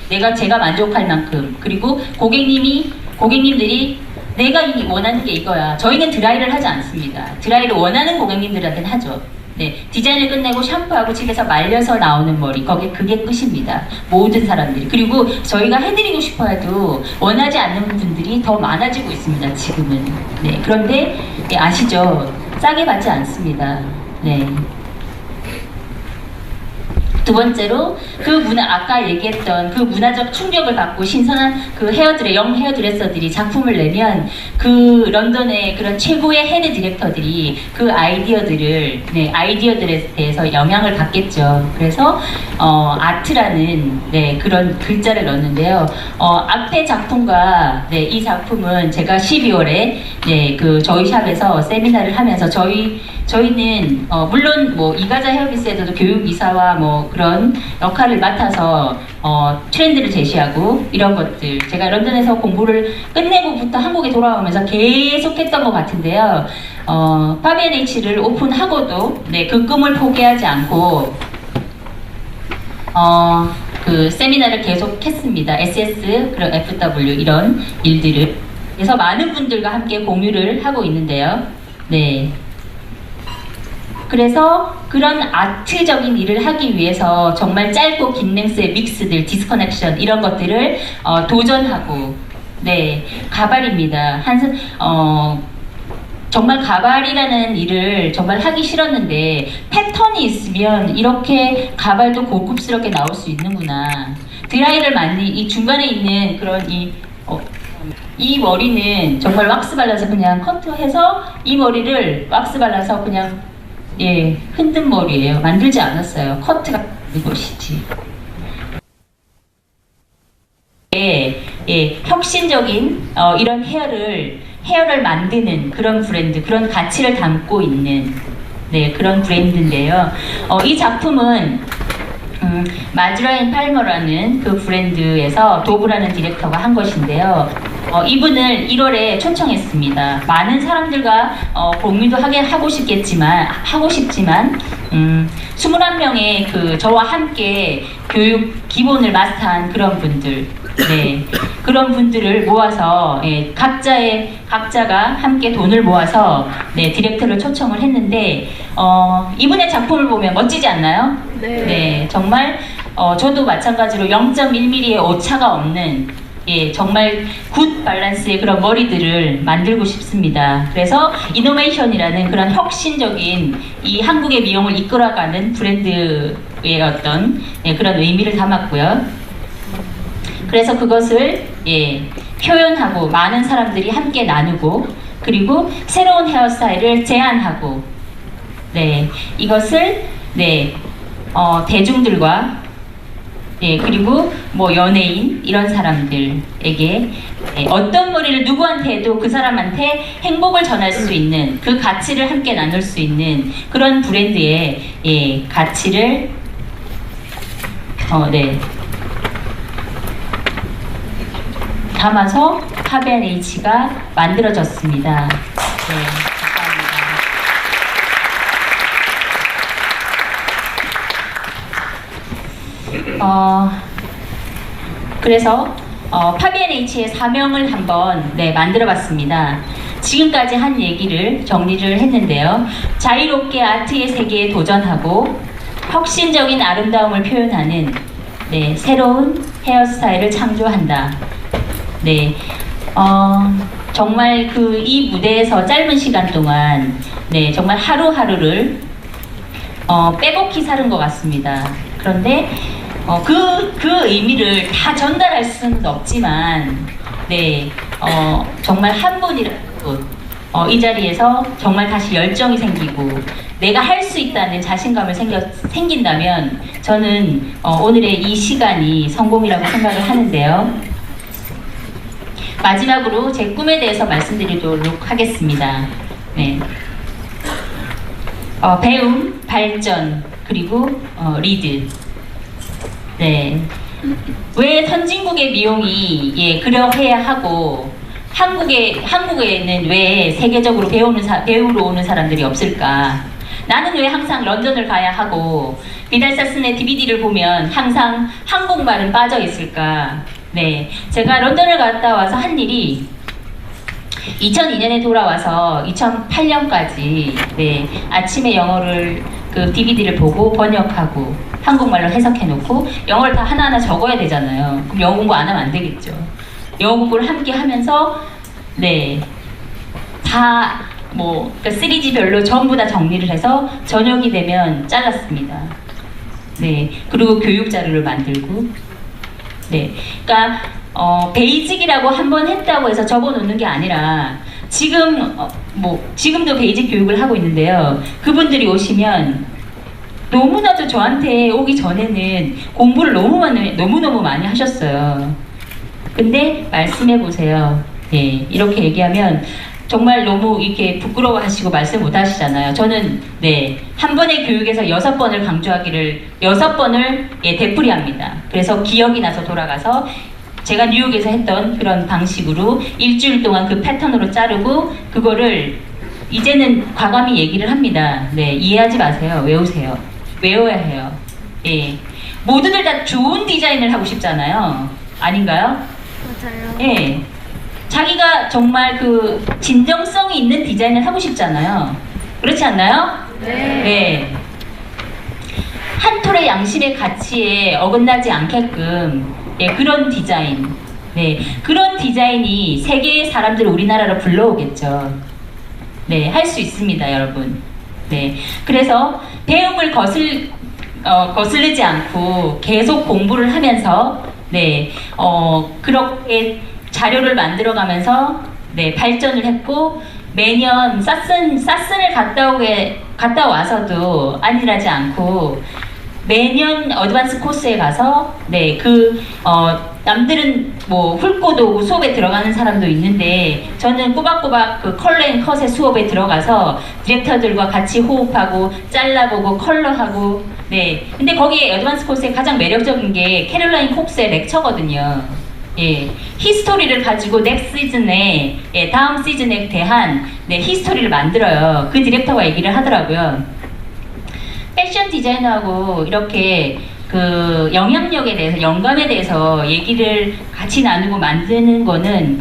제가 만족할 만큼. 그리고 고객님들이 내가 원하는 게 이거야. 저희는 드라이를 하지 않습니다. 드라이를 원하는 고객님들한테는 하죠. 디자인을 끝내고 샴푸하고 집에서 말려서 나오는 머리, 그게 끝입니다. 모든 사람들이. 그리고 저희가 해드리고 싶어 해도 원하지 않는 분들이 더 많아지고 있습니다, 지금은. 그런데 아시죠? 싸게 받지 않습니다. 두 번째로 아까 얘기했던 그 문화적 충격을 받고 신선한 그 영 헤어드레서들이 작품을 내면 그 런던의 그런 최고의 헤드 디렉터들이 그 아이디어들에 대해서 영향을 받겠죠. 그래서 아트라는 그런 글자를 넣었는데요. 앞에 작품과 이 작품은 제가 12월에 그 저희 샵에서 세미나를 하면서 저희는 물론 뭐 이가자 헤어비스에서도 교육이사와 뭐 그런 역할을 맡아서 트렌드를 제시하고 이런 것들, 제가 런던에서 공부를 끝내고부터 한국에 돌아오면서 계속 했던 것 같은데요. 파비안 H를 오픈하고도 그 꿈을 포기하지 않고 그 세미나를 계속 했습니다. SS, 그리고 FW 이런 일들을. 그래서 많은 분들과 함께 공유를 하고 있는데요. 그래서 그런 아트적인 일을 하기 위해서 정말 짧고 긴 랭스의 믹스들, 디스커넥션 이런 것들을 도전하고, 가발입니다. 정말 가발이라는 일을 정말 하기 싫었는데 패턴이 있으면 이렇게 가발도 고급스럽게 나올 수 있는구나. 드라이를 이 중간에 있는 그런 이 머리는 정말 왁스 발라서 그냥 커트해서 이 머리를 왁스 발라서 그냥 흔든 머리예요. 만들지 않았어요. 커트가 이것이지. 혁신적인 이런 헤어를 만드는 그런 브랜드, 그런 가치를 담고 있는 그런 브랜드인데요. 이 작품은 마즈라인 팔머라는 그 브랜드에서 도브라는 디렉터가 한 것인데요. 이분을 1월에 초청했습니다. 많은 사람들과 공유도 하고 싶지만 21명의 그 저와 함께 교육 기본을 마스터한 그런 분들, 그런 분들을 모아서 각자가 함께 돈을 모아서 디렉터를 초청을 했는데 이분의 작품을 보면 멋지지 않나요? 정말 저도 마찬가지로 0.1mm의 오차가 없는 예, 정말 굿 밸런스의 그런 머리들을 만들고 싶습니다. 그래서 이노메이션이라는 그런 혁신적인 이 한국의 미용을 이끌어가는 브랜드의 어떤 예, 그런 의미를 담았고요. 그래서 그것을 예, 표현하고 많은 사람들이 함께 나누고 그리고 새로운 헤어스타일을 제안하고 네, 이것을 네, 대중들과 예, 그리고 뭐 연예인 이런 사람들에게 예, 어떤 머리를 누구한테 해도 그 사람한테 행복을 전할 수 있는 그 가치를 함께 나눌 수 있는 그런 브랜드의 예, 가치를 네, 담아서 파비안-H가 만들어졌습니다. 네, 감사합니다. 그래서 파비안-H의 사명을 한번 네, 만들어봤습니다. 지금까지 한 얘기를 정리를 했는데요. 자유롭게 아트의 세계에 도전하고 혁신적인 아름다움을 표현하는 네, 새로운 헤어스타일을 창조한다. 네, 정말 이 무대에서 짧은 시간 동안 네, 정말 하루하루를 빼곡히 사는 것 같습니다. 그런데 그 의미를 다 전달할 수는 없지만 네, 정말 한 분이라도 이 자리에서 정말 다시 열정이 생기고 내가 할 수 있다는 자신감을 생긴다면 저는 오늘의 이 시간이 성공이라고 생각을 하는데요. 마지막으로 제 꿈에 대해서 말씀드리도록 하겠습니다. 네. 배움, 발전, 그리고 리드. 네. 왜 선진국의 미용이 예, 그러해야 하고 한국에는 왜 세계적으로 배우러 오는 사람들이 없을까? 나는 왜 항상 런던을 가야 하고 비달사슨의 DVD를 보면 항상 한국말은 빠져 있을까? 네, 제가 런던을 갔다 와서 한 일이 2002년에 돌아와서 2008년까지 네, 아침에 영어를 그 DVD를 보고 번역하고 한국말로 해석해놓고 영어를 다 하나하나 적어야 되잖아요. 그럼 영어 공부 안 하면 안 되겠죠. 영어 공부를 함께 하면서 네, 다 그러니까 시리즈별로 전부 다 정리를 해서 저녁이 되면 잘랐습니다. 네, 그리고 교육 자료를 만들고 네, 그러니까 베이직이라고 한번 했다고 해서 접어놓는 게 아니라 지금도 베이직 교육을 하고 있는데요. 그분들이 오시면 너무나도 저한테 오기 전에는 공부를 너무너무 많이 하셨어요. 근데 말씀해 보세요. 예, 이렇게 얘기하면 정말 너무 이렇게 부끄러워하시고 말씀 못 하시잖아요. 저는 네, 한 번의 교육에서 6번을 강조하기를 6번을 예, 되풀이합니다. 그래서 기억이 나서 돌아가서 제가 뉴욕에서 했던 그런 방식으로 일주일 동안 그 패턴으로 자르고 그거를 이제는 과감히 얘기를 합니다. 네, 이해하지 마세요. 외우세요. 외워야 해요. 예, 모두들 다 좋은 디자인을 하고 싶잖아요. 아닌가요? 맞아요. 예. 자기가 정말 그 진정성이 있는 디자인을 하고 싶잖아요. 그렇지 않나요? 네. 네. 한 톨의 양심의 가치에 어긋나지 않게끔 예, 그런 디자인. 네. 그런 디자인이 세계의 사람들을 우리나라로 불러오겠죠. 네. 할 수 있습니다, 여러분. 네. 그래서 배움을 거스르지 않고 계속 공부를 하면서 네. 그렇게 자료를 만들어가면서 네, 발전을 했고 매년 사슨을 갔다 와서도 안일하지 않고 매년 어드밴스 코스에 가서 네, 남들은 훑고도 오고 수업에 들어가는 사람도 있는데 저는 꼬박꼬박 그 컬러 앤 컷의 수업에 들어가서 디렉터들과 같이 호흡하고 잘라보고 컬러하고 네. 근데 거기에 어드밴스 코스의 가장 매력적인 게 캐롤라인 콕스의 렉처거든요. 예, 히스토리를 가지고 넥스트 시즌에 예, 다음 시즌에 대한 네, 히스토리를 만들어요. 그 디렉터가 얘기를 하더라고요. 패션 디자이너하고 이렇게 그 영향력에 대해서 영감에 대해서 얘기를 같이 나누고 만드는 거는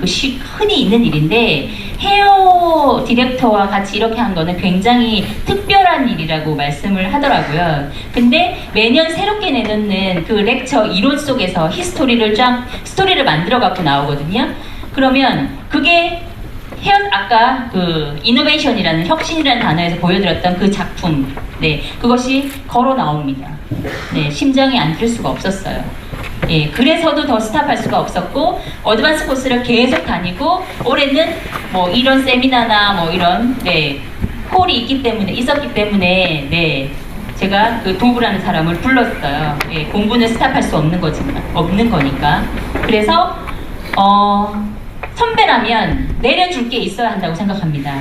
흔히 있는 일인데 헤어 디렉터와 같이 이렇게 한 거는 굉장히 특별한 일이라고 말씀을 하더라고요. 근데 매년 새롭게 내놓는 그 렉처 이론 속에서 스토리를 만들어 갖고 나오거든요. 그러면 그게 아까 그 이노베이션이라는 혁신이라는 단어에서 보여드렸던 그 작품, 네, 그것이 걸어 나옵니다. 네, 심정이 안 들 수가 없었어요. 예, 그래서도 더 스탑할 수가 없었고, 어드밴스 코스를 계속 다니고, 올해는 뭐 이런 세미나나 뭐 이런, 네, 콜이 있었기 때문에, 네, 제가 그 도구라는 사람을 불렀어요. 예, 공부는 스탑할 수 없는 거니까. 그래서, 선배라면 내려줄 게 있어야 한다고 생각합니다.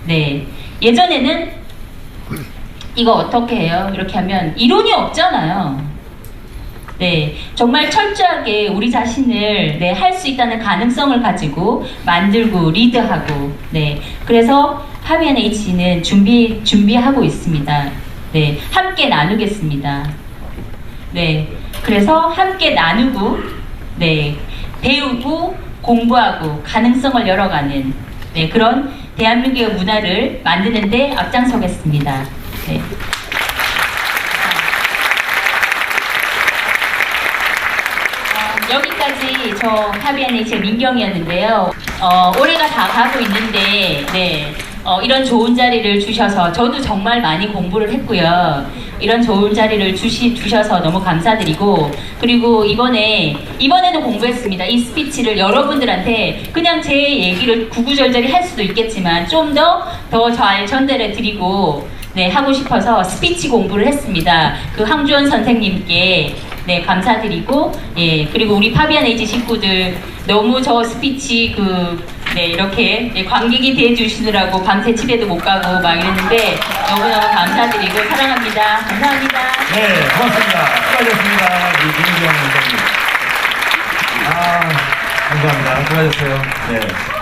네. 예전에는 이거 어떻게 해요? 이렇게 하면 이론이 없잖아요. 네. 정말 철저하게 우리 자신을 네, 할 수 있다는 가능성을 가지고 만들고 리드하고 네. 그래서 파비안H는 준비하고 있습니다. 네. 함께 나누겠습니다. 네. 그래서 함께 나누고 네. 배우고 공부하고 가능성을 열어가는 네, 그런 대한민국의 문화를 만드는데 앞장서겠습니다. 네. 여기까지 저 파비안H의 민경이었는데요. 올해가 다 가고 있는데 네, 이런 좋은 자리를 주셔서 저도 정말 많이 공부를 했고요. 이런 좋은 자리를 주셔서 너무 감사드리고 그리고 이번에도 공부했습니다. 이 스피치를 여러분들한테 그냥 제 얘기를 구구절절히 할 수도 있겠지만 좀 더 잘 전달해 드리고 네, 하고 싶어서 스피치 공부를 했습니다. 그 황주원 선생님께 네, 감사드리고 예, 그리고 우리 파비안H 식구들 너무 저 스피치 네, 이렇게 네, 관객이 대해주시느라고 밤새 집에도 못 가고 막 이랬는데 너무너무 감사드리고 사랑합니다. 감사합니다. 네, 고맙습니다. 수고하셨습니다. 우리 김기영 원장님. 감사합니다. 수고하셨어요. 네.